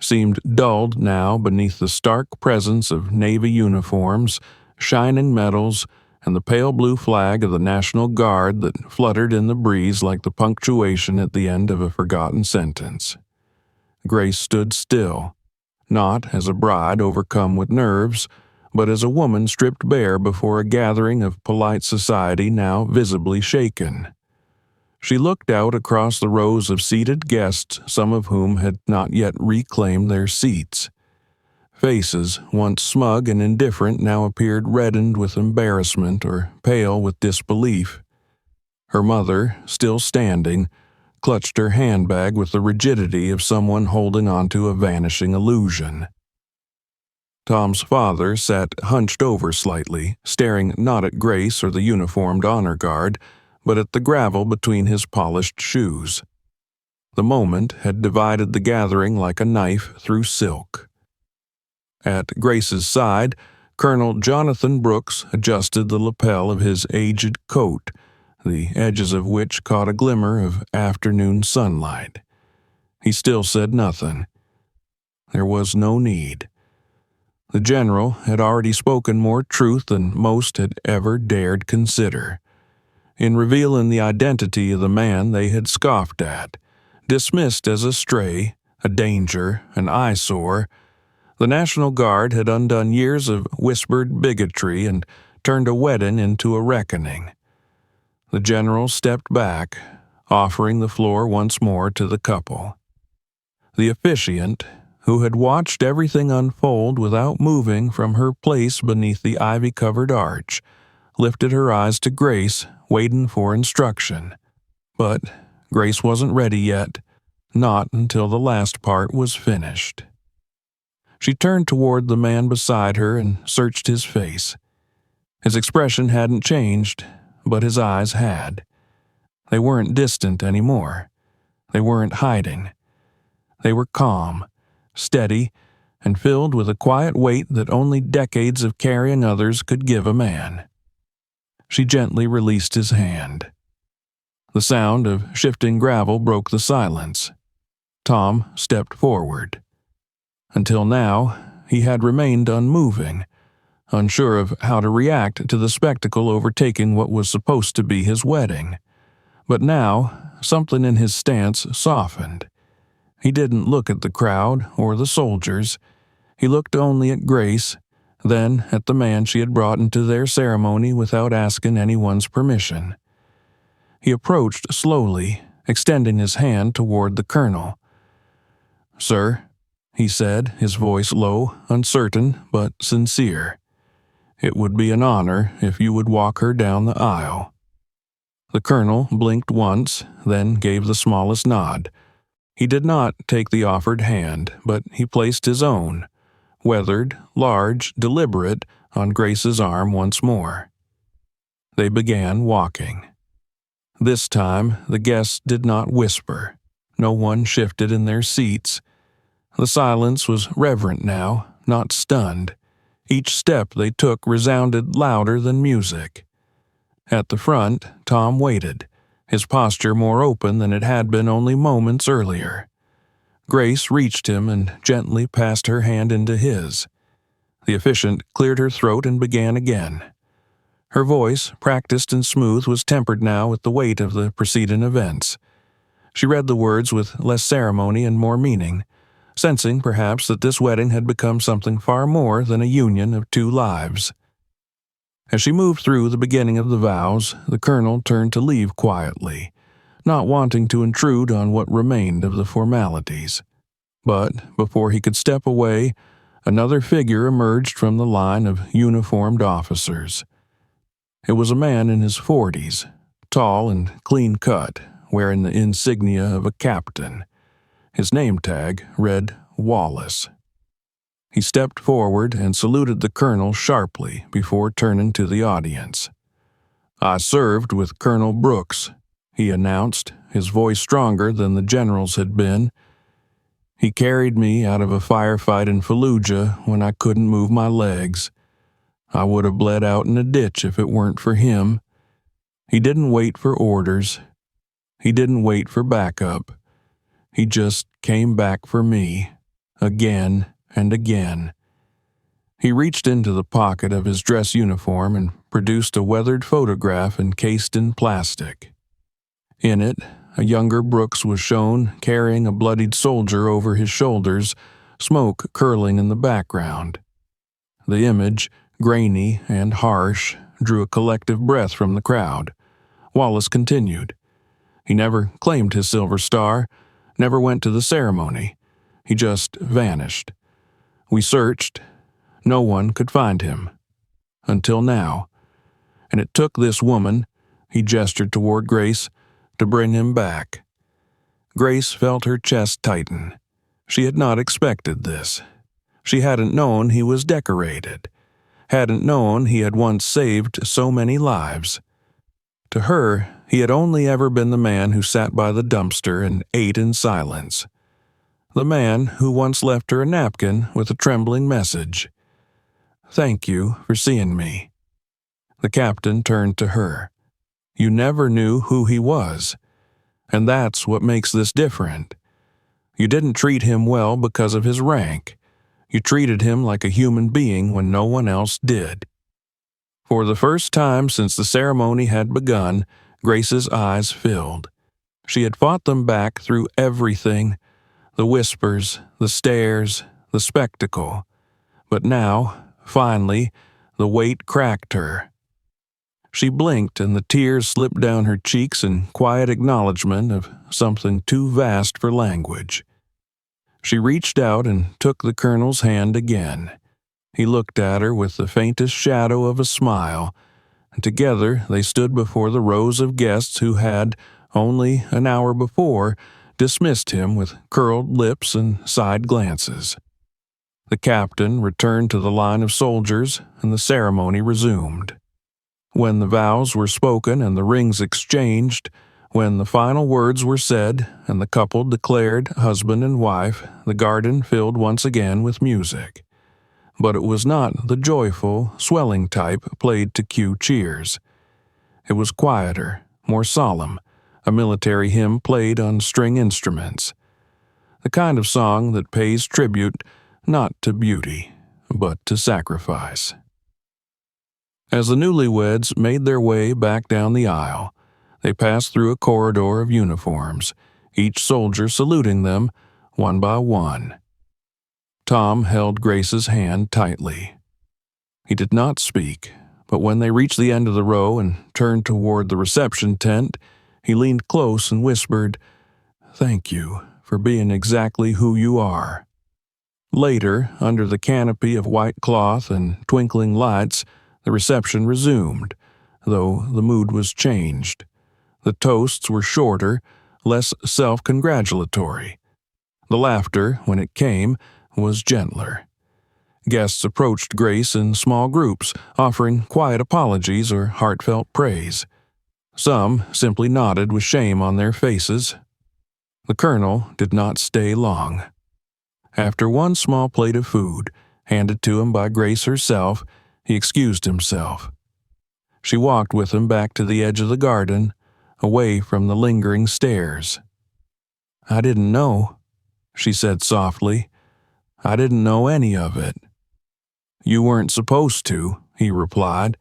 seemed dulled now beneath the stark presence of navy uniforms, shining medals, and the pale blue flag of the National Guard that fluttered in the breeze like the punctuation at the end of a forgotten sentence. Grace stood still, not as a bride overcome with nerves, but as a woman stripped bare before a gathering of polite society now visibly shaken. She looked out across the rows of seated guests, some of whom had not yet reclaimed their seats. Faces, once smug and indifferent, now appeared reddened with embarrassment or pale with disbelief. Her mother, still standing, clutched her handbag with the rigidity of someone holding onto a vanishing illusion. Tom's father sat hunched over slightly, staring not at Grace or the uniformed honor guard, but at the gravel between his polished shoes. The moment had divided the gathering like a knife through silk. At Grace's side, Colonel Jonathan Brooks adjusted the lapel of his aged coat, the edges of which caught a glimmer of afternoon sunlight. He still said nothing. There was no need. The general had already spoken more truth than most had ever dared consider. In revealing the identity of the man they had scoffed at, dismissed as a stray, a danger, an eyesore, the National Guard had undone years of whispered bigotry and turned a wedding into a reckoning. The general stepped back, offering the floor once more to the couple. The officiant, who had watched everything unfold without moving from her place beneath the ivy-covered arch, lifted her eyes to Grace, waiting for instruction. But Grace wasn't ready yet, not until the last part was finished. She turned toward the man beside her and searched his face. His expression hadn't changed, but his eyes had. They weren't distant anymore. They weren't hiding. They were calm, steady, and filled with a quiet weight that only decades of carrying others could give a man. She gently released his hand. The sound of shifting gravel broke the silence. Tom stepped forward. Until now, he had remained unmoving, unsure of how to react to the spectacle overtaking what was supposed to be his wedding. But now, something in his stance softened. He didn't look at the crowd or the soldiers. He looked only at Grace, then at the man she had brought into their ceremony without asking anyone's permission. He approached slowly, extending his hand toward the colonel. "Sir," he said, his voice low, uncertain, but sincere, "it would be an honor if you would walk her down the aisle." The colonel blinked once, then gave the smallest nod. He did not take the offered hand, but he placed his own, weathered, large, deliberate, on Grace's arm once more. They began walking. This time, the guests did not whisper. No one shifted in their seats. The silence was reverent now, not stunned. Each step they took resounded louder than music. At the front, Tom waited, his posture more open than it had been only moments earlier. Grace reached him and gently passed her hand into his. The officiant cleared her throat and began again. Her voice, practiced and smooth, was tempered now with the weight of the preceding events. She read the words with less ceremony and more meaning, sensing perhaps that this wedding had become something far more than a union of two lives. As she moved through the beginning of the vows, the colonel turned to leave quietly, not wanting to intrude on what remained of the formalities. But before he could step away, another figure emerged from the line of uniformed officers. It was a man in his 40s, tall and clean-cut, wearing the insignia of a captain. His name tag read Wallace. He stepped forward and saluted the colonel sharply before turning to the audience. "I served with Colonel Brooks," he announced, his voice stronger than the general's had been. "He carried me out of a firefight in Fallujah when I couldn't move my legs. I would have bled out in a ditch if it weren't for him. He didn't wait for orders. He didn't wait for backup. He just came back for me, again and again. He reached into the pocket of his dress uniform and produced a weathered photograph encased in plastic. In it, a younger Brooks was shown carrying a bloodied soldier over his shoulders, smoke curling in the background. The image, grainy and harsh, drew a collective breath from the crowd. Wallace continued. He never claimed his Silver Star, never went to the ceremony. He just vanished. We searched. No one could find him. Until now. And it took this woman, he gestured toward Grace, to bring him back. Grace felt her chest tighten. She had not expected this. She hadn't known he was decorated. Hadn't known he had once saved so many lives. To her, he had only ever been the man who sat by the dumpster and ate in silence. The man who once left her a napkin with a trembling message. "Thank you for seeing me." The captain turned to her. "You never knew who he was. And that's what makes this different. You didn't treat him well because of his rank. You treated him like a human being when no one else did." For the first time since the ceremony had begun, Grace's eyes filled. She had fought them back through everything, the whispers, the stares, the spectacle. But now, finally, the weight cracked her. She blinked and the tears slipped down her cheeks in quiet acknowledgement of something too vast for language. She reached out and took the colonel's hand again. He looked at her with the faintest shadow of a smile, and together they stood before the rows of guests who had, only an hour before, dismissed him with curled lips and side glances. The captain returned to the line of soldiers, and the ceremony resumed. When the vows were spoken and the rings exchanged, when the final words were said and the couple declared husband and wife, the garden filled once again with music. But it was not the joyful, swelling type played to cue cheers. It was quieter, more solemn, a military hymn played on string instruments. The kind of song that pays tribute not to beauty, but to sacrifice. As the newlyweds made their way back down the aisle, they passed through a corridor of uniforms, each soldier saluting them one by one. Tom held Grace's hand tightly. He did not speak, but when they reached the end of the row and turned toward the reception tent, he leaned close and whispered, "Thank you for being exactly who you are." Later, under the canopy of white cloth and twinkling lights, the reception resumed, though the mood was changed. The toasts were shorter, less self-congratulatory. The laughter, when it came, was gentler. Guests approached Grace in small groups, offering quiet apologies or heartfelt praise. Some simply nodded with shame on their faces. The colonel did not stay long. After one small plate of food, handed to him by Grace herself, he excused himself. She walked with him back to the edge of the garden, away from the lingering stares. "I didn't know," she said softly. "I didn't know any of it." "You weren't supposed to," he replied.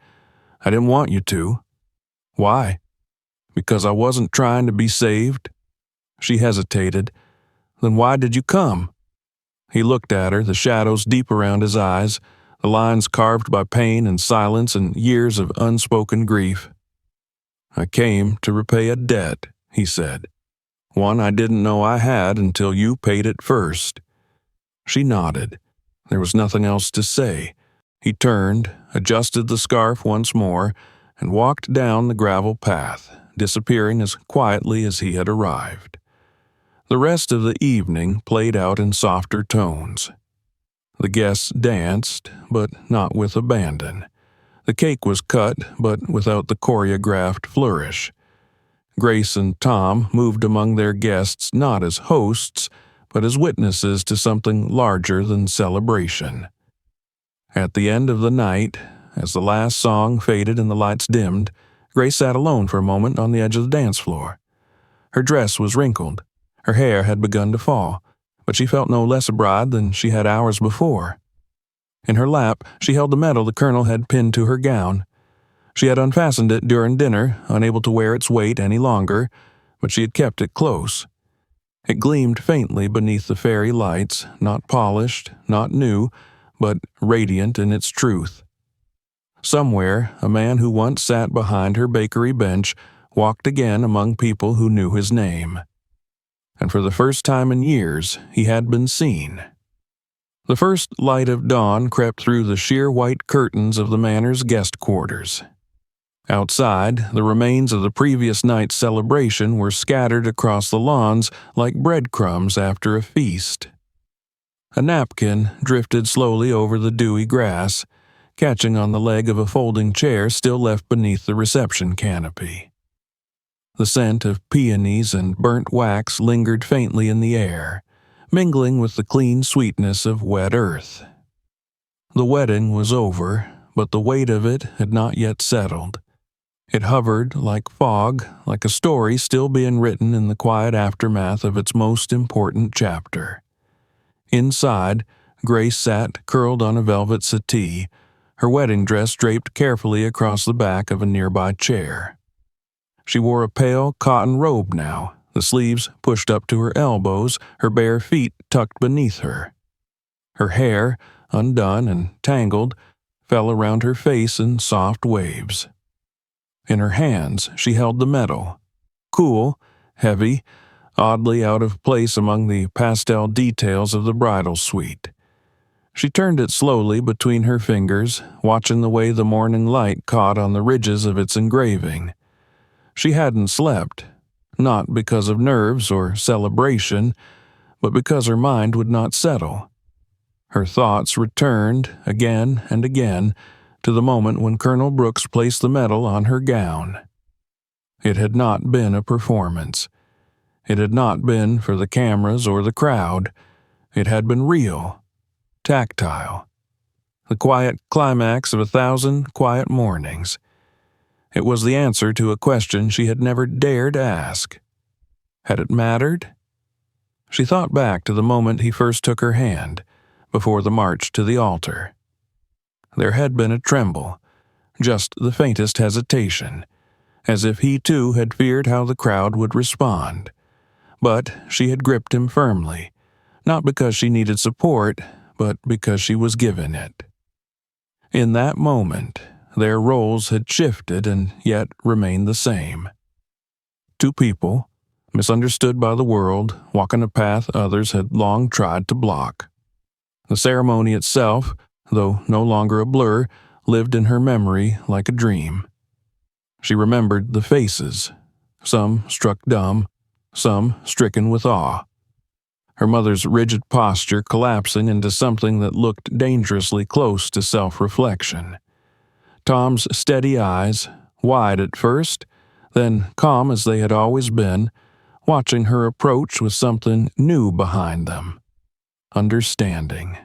"I didn't want you to." "Why?" "Because I wasn't trying to be saved." She hesitated. "Then why did you come?" He looked at her, the shadows deep around his eyes, the lines carved by pain and silence and years of unspoken grief. "I came to repay a debt," he said. "One I didn't know I had until you paid it first." She nodded. There was nothing else to say. He turned, adjusted the scarf once more, and walked down the gravel path, disappearing as quietly as he had arrived. The rest of the evening played out in softer tones. The guests danced, but not with abandon. The cake was cut, but without the choreographed flourish. Grace and Tom moved among their guests not as hosts, but as witnesses to something larger than celebration. At the end of the night, as the last song faded and the lights dimmed, Grace sat alone for a moment on the edge of the dance floor. Her dress was wrinkled. Her hair had begun to fall, but she felt no less a bride than she had hours before. In her lap, she held the medal the colonel had pinned to her gown. She had unfastened it during dinner, unable to wear its weight any longer, but she had kept it close. It gleamed faintly beneath the fairy lights, not polished, not new, but radiant in its truth. Somewhere, a man who once sat behind her bakery bench walked again among people who knew his name. And for the first time in years, he had been seen. The first light of dawn crept through the sheer white curtains of the manor's guest quarters. Outside, the remains of the previous night's celebration were scattered across the lawns like breadcrumbs after a feast. A napkin drifted slowly over the dewy grass, catching on the leg of a folding chair still left beneath the reception canopy. The scent of peonies and burnt wax lingered faintly in the air, mingling with the clean sweetness of wet earth. The wedding was over, but the weight of it had not yet settled. It hovered like fog, like a story still being written in the quiet aftermath of its most important chapter. Inside, Grace sat curled on a velvet settee, her wedding dress draped carefully across the back of a nearby chair. She wore a pale cotton robe now, the sleeves pushed up to her elbows, her bare feet tucked beneath her. Her hair, undone and tangled, fell around her face in soft waves. In her hands, she held the medal. Cool, heavy, oddly out of place among the pastel details of the bridal suite. She turned it slowly between her fingers, watching the way the morning light caught on the ridges of its engraving. She hadn't slept, not because of nerves or celebration, but because her mind would not settle. Her thoughts returned, again and again, to the moment when Colonel Brooks placed the medal on her gown. It had not been a performance. It had not been for the cameras or the crowd. It had been real, tactile, the quiet climax of 1,000 quiet mornings. It was the answer to a question she had never dared ask. Had it mattered? She thought back to the moment he first took her hand, before the march to the altar. There had been a tremble, just the faintest hesitation, as if he too had feared how the crowd would respond. But she had gripped him firmly, not because she needed support, but because she was given it. In that moment, their roles had shifted and yet remained the same. Two people, misunderstood by the world, walking a path others had long tried to block. The ceremony itself, though no longer a blur, lived in her memory like a dream. She remembered the faces, some struck dumb, some stricken with awe. Her mother's rigid posture collapsing into something that looked dangerously close to self-reflection. Tom's steady eyes, wide at first, then calm as they had always been, watching her approach with something new behind them. Understanding.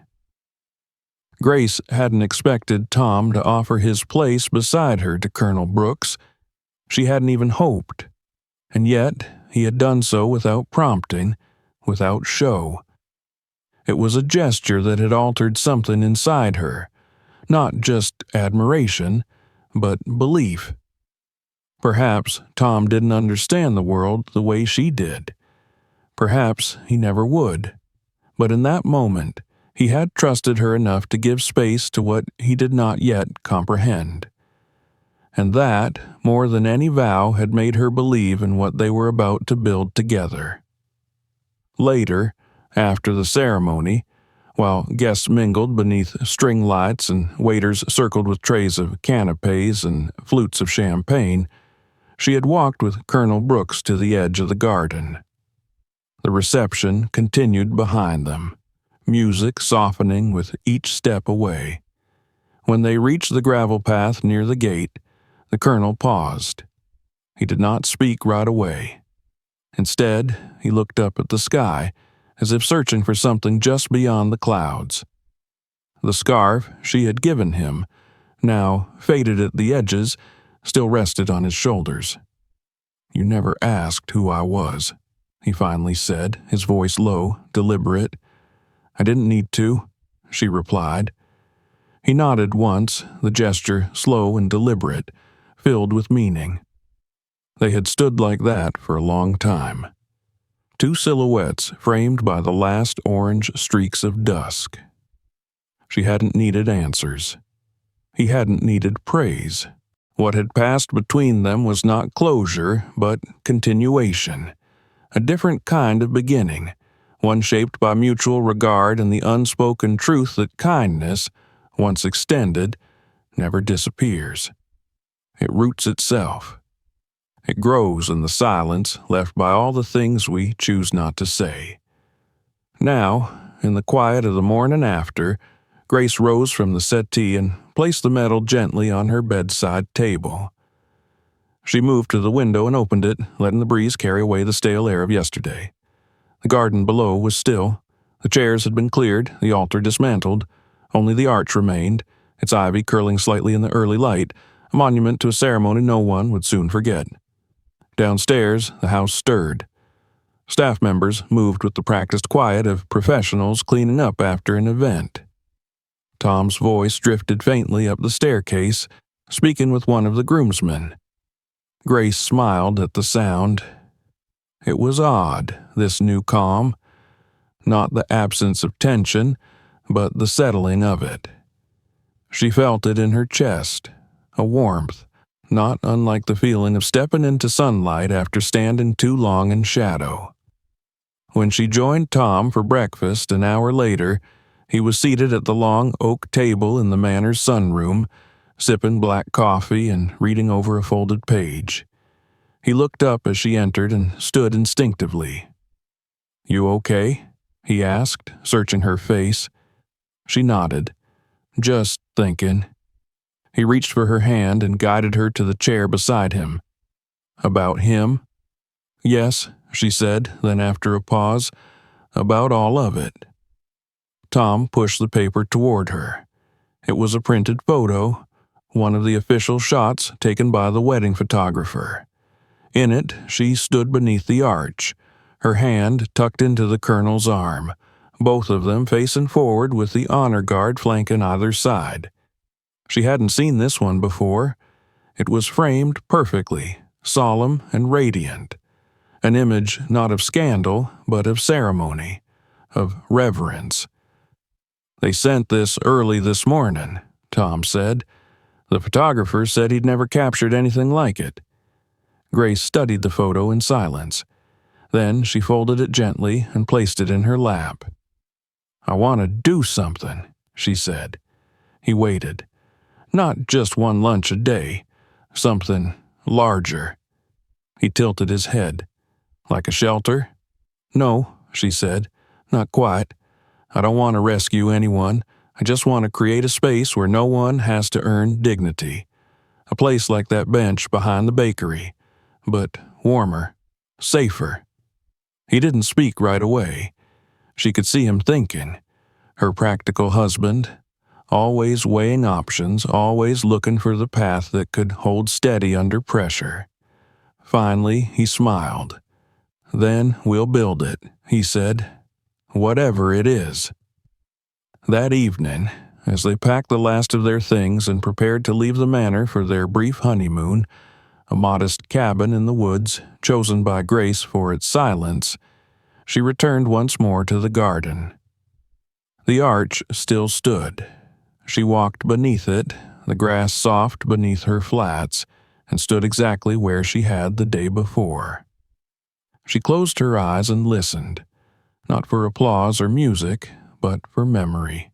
Grace hadn't expected Tom to offer his place beside her to Colonel Brooks. She hadn't even hoped. And yet, he had done so without prompting, without show. It was a gesture that had altered something inside her, not just admiration, but belief. Perhaps Tom didn't understand the world the way she did. Perhaps he never would. But in that moment, he had trusted her enough to give space to what he did not yet comprehend. And that, more than any vow, had made her believe in what they were about to build together. Later, after the ceremony, while guests mingled beneath string lights and waiters circled with trays of canapes and flutes of champagne, she had walked with Colonel Brooks to the edge of the garden. The reception continued behind them, music softening with each step away. When they reached the gravel path near the gate, the colonel paused. He did not speak right away. Instead, he looked up at the sky, as if searching for something just beyond the clouds. The scarf she had given him, now faded at the edges, still rested on his shoulders. "You never asked who I was," he finally said, his voice low, deliberate. "I didn't need to," she replied. He nodded once, the gesture slow and deliberate, filled with meaning. They had stood like that for a long time. Two silhouettes framed by the last orange streaks of dusk. She hadn't needed answers. He hadn't needed praise. What had passed between them was not closure, but continuation. A different kind of beginning, one shaped by mutual regard and the unspoken truth that kindness, once extended, never disappears. It roots itself. It grows in the silence left by all the things we choose not to say. Now, in the quiet of the morning after, Grace rose from the settee and placed the medal gently on her bedside table. She moved to the window and opened it, letting the breeze carry away the stale air of yesterday. The garden below was still. The chairs had been cleared, the altar dismantled. Only the arch remained, its ivy curling slightly in the early light, a monument to a ceremony no one would soon forget. Downstairs, the house stirred. Staff members moved with the practiced quiet of professionals cleaning up after an event. Tom's voice drifted faintly up the staircase, speaking with one of the groomsmen. Grace smiled at the sound. It was odd, this new calm. Not the absence of tension, but the settling of it. She felt it in her chest, a warmth, not unlike the feeling of stepping into sunlight after standing too long in shadow. When she joined Tom for breakfast an hour later, he was seated at the long oak table in the Manor's sunroom, sipping black coffee and reading over a folded page. He looked up as she entered and stood instinctively. "You okay?" he asked, searching her face. She nodded. "Just thinking." He reached for her hand and guided her to the chair beside him. "About him?" "Yes," she said, then after a pause, "about all of it." Tom pushed the paper toward her. It was a printed photo, one of the official shots taken by the wedding photographer. In it, she stood beneath the arch, her hand tucked into the colonel's arm, both of them facing forward with the honor guard flanking either side. She hadn't seen this one before. It was framed perfectly, solemn and radiant. An image not of scandal, but of ceremony, of reverence. "They sent this early this morning," Tom said. "The photographer said he'd never captured anything like it." Grace studied the photo in silence. Then she folded it gently and placed it in her lap. "I want to do something," she said. He waited. Not just one lunch a day, something larger. He tilted his head. "Like a shelter?" "No," she said. "Not quite. I don't want to rescue anyone. I just want to create a space where no one has to earn dignity. A place like that bench behind the bakery, but warmer, safer." He didn't speak right away. She could see him thinking. Her practical husband, always weighing options, always looking for the path that could hold steady under pressure. Finally, he smiled. "Then we'll build it," he said. "Whatever it is." That evening, as they packed the last of their things and prepared to leave the manor for their brief honeymoon, a modest cabin in the woods, chosen by Grace for its silence, she returned once more to the garden. The arch still stood. She walked beneath it, the grass soft beneath her flats, and stood exactly where she had the day before. She closed her eyes and listened, not for applause or music, but for memory.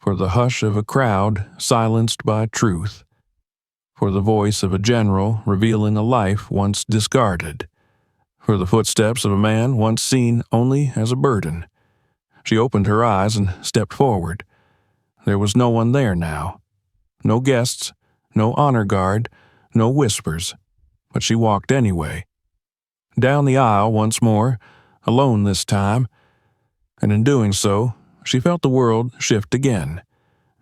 For the hush of a crowd silenced by truth. For the voice of a general revealing a life once discarded. For the footsteps of a man once seen only as a burden. She opened her eyes and stepped forward. There was no one there now. No guests, no honor guard, no whispers. But she walked anyway. Down the aisle once more, alone this time. And in doing so, she felt the world shift again.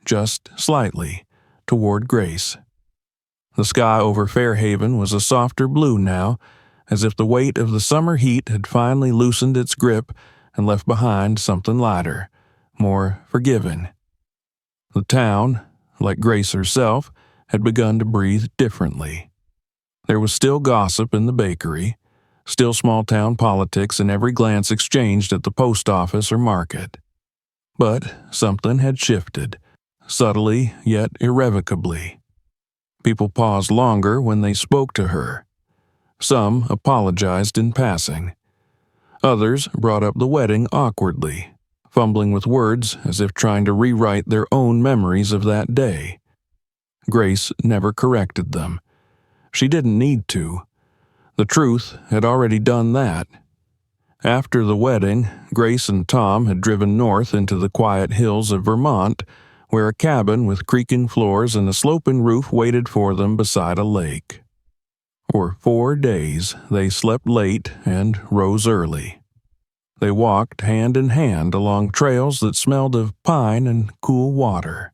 Just slightly, toward Grace. The sky over Fairhaven was a softer blue now, as if the weight of the summer heat had finally loosened its grip and left behind something lighter, more forgiving. The town, like Grace herself, had begun to breathe differently. There was still gossip in the bakery, still small-town politics in every glance exchanged at the post office or market. But something had shifted, subtly yet irrevocably. People paused longer when they spoke to her. Some apologized in passing. Others brought up the wedding awkwardly, fumbling with words as if trying to rewrite their own memories of that day. Grace never corrected them. She didn't need to. The truth had already done that. After the wedding, Grace and Tom had driven north into the quiet hills of Vermont, where a cabin with creaking floors and a sloping roof waited for them beside a lake. For 4 days, they slept late and rose early. They walked hand in hand along trails that smelled of pine and cool water.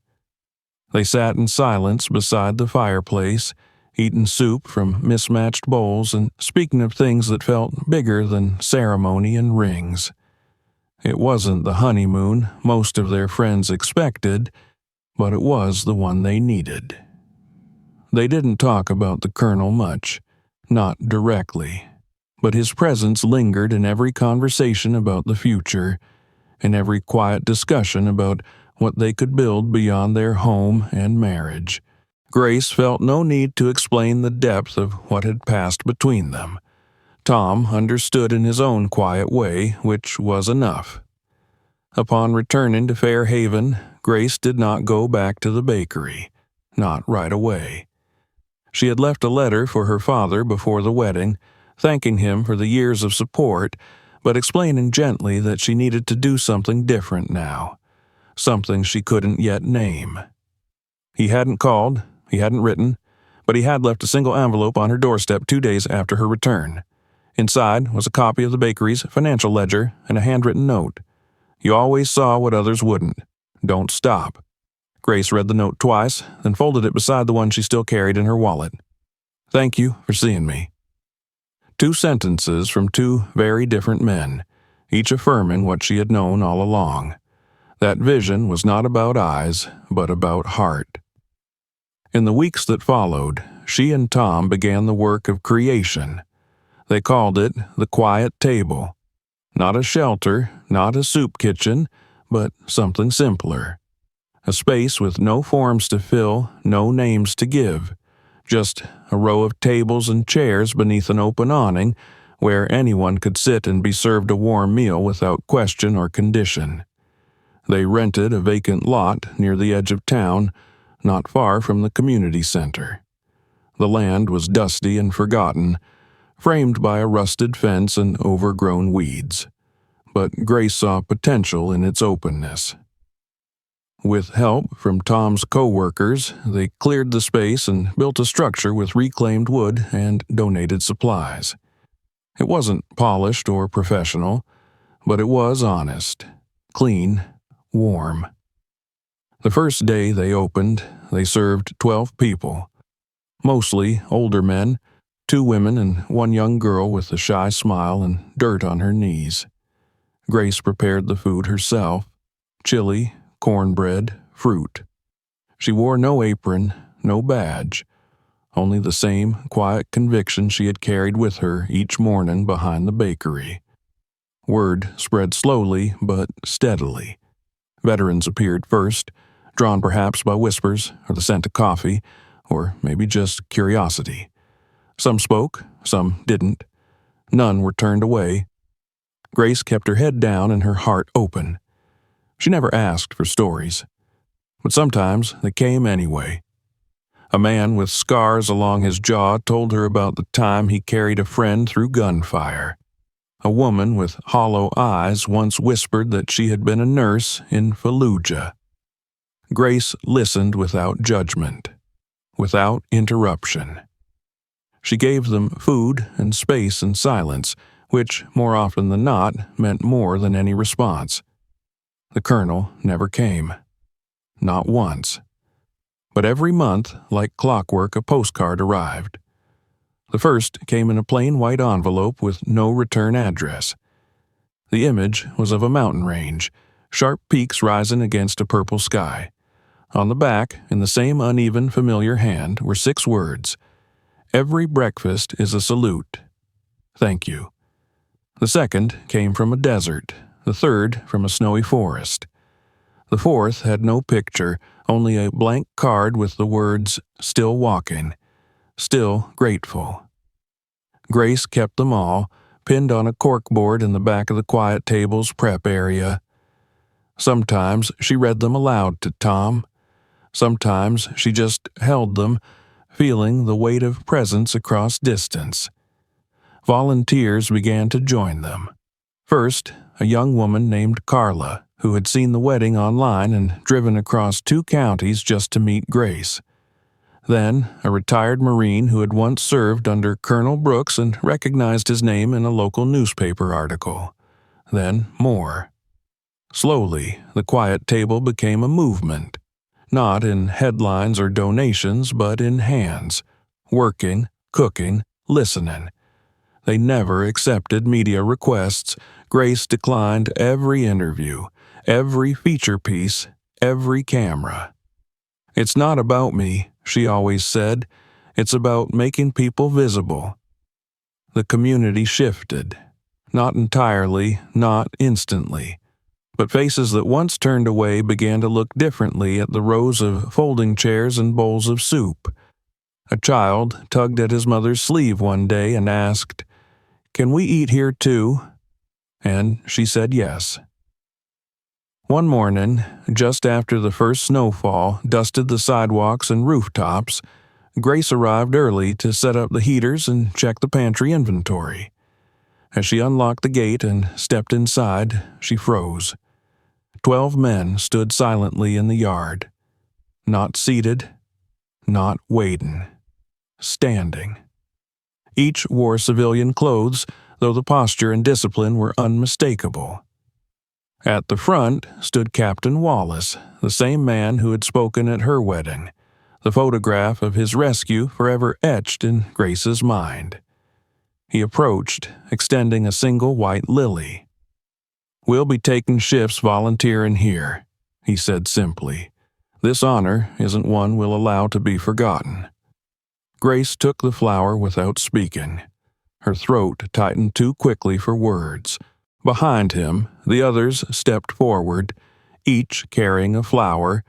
They sat in silence beside the fireplace, eating soup from mismatched bowls and speaking of things that felt bigger than ceremony and rings. It wasn't the honeymoon most of their friends expected, but it was the one they needed. They didn't talk about the Colonel much, not directly, but his presence lingered in every conversation about the future, in every quiet discussion about what they could build beyond their home and marriage. Grace felt no need to explain the depth of what had passed between them. Tom understood in his own quiet way, which was enough. Upon returning to Fairhaven, Grace did not go back to the bakery, not right away. She had left a letter for her father before the wedding, thanking him for the years of support, but explaining gently that she needed to do something different now, something she couldn't yet name. He hadn't called, he hadn't written, but he had left a single envelope on her doorstep 2 days after her return. Inside was a copy of the bakery's financial ledger and a handwritten note. "You always saw what others wouldn't. Don't stop." Grace read the note twice, then folded it beside the one she still carried in her wallet. "Thank you for seeing me." 2 sentences from 2 very different men, each affirming what she had known all along. That vision was not about eyes, but about heart. In the weeks that followed, she and Tom began the work of creation. They called it the Quiet Table. Not a shelter, not a soup kitchen, but something simpler. A space with no forms to fill, no names to give. Just a row of tables and chairs beneath an open awning where anyone could sit and be served a warm meal without question or condition. They rented a vacant lot near the edge of town, not far from the community center. The land was dusty and forgotten, framed by a rusted fence and overgrown weeds. But Grace saw potential in its openness. With help from Tom's co-workers, they cleared the space and built a structure with reclaimed wood and donated supplies. It wasn't polished or professional, but it was honest, clean, warm. The first day they opened, they served 12 people, mostly older men, 2 women and 1 young girl with a shy smile and dirt on her knees. Grace prepared the food herself, chili, cornbread, fruit. She wore no apron, no badge, only the same quiet conviction she had carried with her each morning behind the bakery. Word spread slowly but steadily. Veterans appeared first, drawn perhaps by whispers or the scent of coffee, or maybe just curiosity. Some spoke, some didn't. None were turned away. Grace kept her head down and her heart open. She never asked for stories, but sometimes they came anyway. A man with scars along his jaw told her about the time he carried a friend through gunfire. A woman with hollow eyes once whispered that she had been a nurse in Fallujah. Grace listened without judgment, without interruption. She gave them food and space and silence, which, more often than not, meant more than any response. The Colonel never came. Not once. But every month, like clockwork, a postcard arrived. The first came in a plain white envelope with no return address. The image was of a mountain range, sharp peaks rising against a purple sky. On the back, in the same uneven, familiar hand, were 6 words. Every breakfast is a salute. Thank you. The second came from a desert, the third from a snowy forest. The fourth had no picture, only a blank card with the words, "Still walking, still grateful." Grace kept them all, pinned on a corkboard in the back of the quiet table's prep area. Sometimes she read them aloud to Tom. Sometimes she just held them, feeling the weight of presence across distance. Volunteers began to join them. First, a young woman named Carla, who had seen the wedding online and driven across 2 counties just to meet Grace. Then, a retired Marine who had once served under Colonel Brooks and recognized his name in a local newspaper article. Then, more. Slowly, the quiet table became a movement, not in headlines or donations, but in hands, working, cooking, listening. They never accepted media requests. Grace declined every interview, every feature piece, every camera. "It's not about me," she always said. "It's about making people visible." The community shifted. Not entirely, not instantly. But faces that once turned away began to look differently at the rows of folding chairs and bowls of soup. A child tugged at his mother's sleeve one day and asked, "Can we eat here too?" And she said yes. One morning, just after the first snowfall dusted the sidewalks and rooftops, Grace arrived early to set up the heaters and check the pantry inventory. As she unlocked the gate and stepped inside, she froze. 12 men stood silently in the yard. Not seated, not waiting. Standing. Each wore civilian clothes, though the posture and discipline were unmistakable. At the front stood Captain Wallace, the same man who had spoken at her wedding, the photograph of his rescue forever etched in Grace's mind. He approached, extending a single white lily. "We'll be taking shifts volunteering here," he said simply. "This honor isn't one we'll allow to be forgotten." Grace took the flower without speaking. Her throat tightened too quickly for words. Behind him, the others stepped forward, each carrying a flower,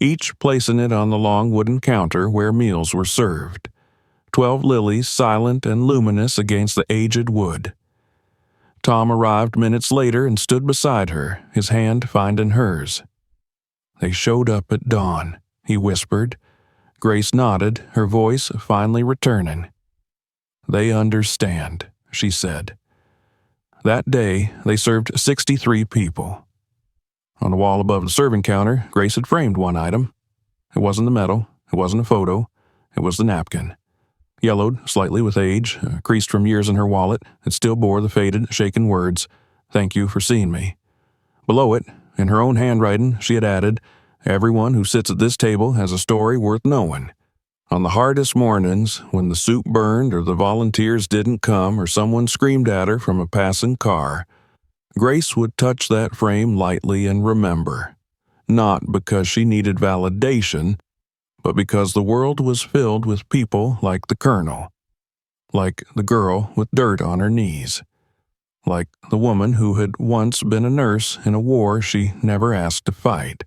each placing it on the long wooden counter where meals were served. 12 lilies silent and luminous against the aged wood. Tom arrived minutes later and stood beside her, his hand finding hers. "They showed up at dawn," he whispered. Grace nodded, her voice finally returning. "They understand," she said. That day, they served 63 people. On the wall above the serving counter, Grace had framed one item. It wasn't the medal, it wasn't a photo, it was the napkin. Yellowed slightly with age, creased from years in her wallet, it still bore the faded, shaken words, "Thank you for seeing me." Below it, in her own handwriting, she had added, "Everyone who sits at this table has a story worth knowing." On the hardest mornings, when the soup burned or the volunteers didn't come or someone screamed at her from a passing car, Grace would touch that frame lightly and remember, not because she needed validation, but because the world was filled with people like the Colonel, like the girl with dirt on her knees, like the woman who had once been a nurse in a war she never asked to fight.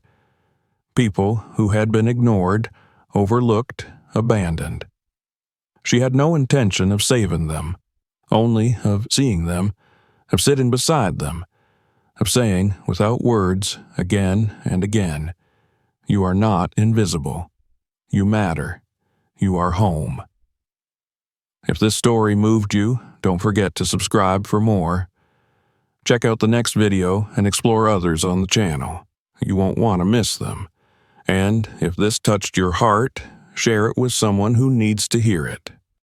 People who had been ignored, overlooked, abandoned. She had no intention of saving them, only of seeing them, of sitting beside them, of saying, without words, again and again, "You are not invisible. You matter. You are home." If this story moved you, don't forget to subscribe for more. Check out the next video and explore others on the channel. You won't want to miss them. And if this touched your heart, share it with someone who needs to hear it.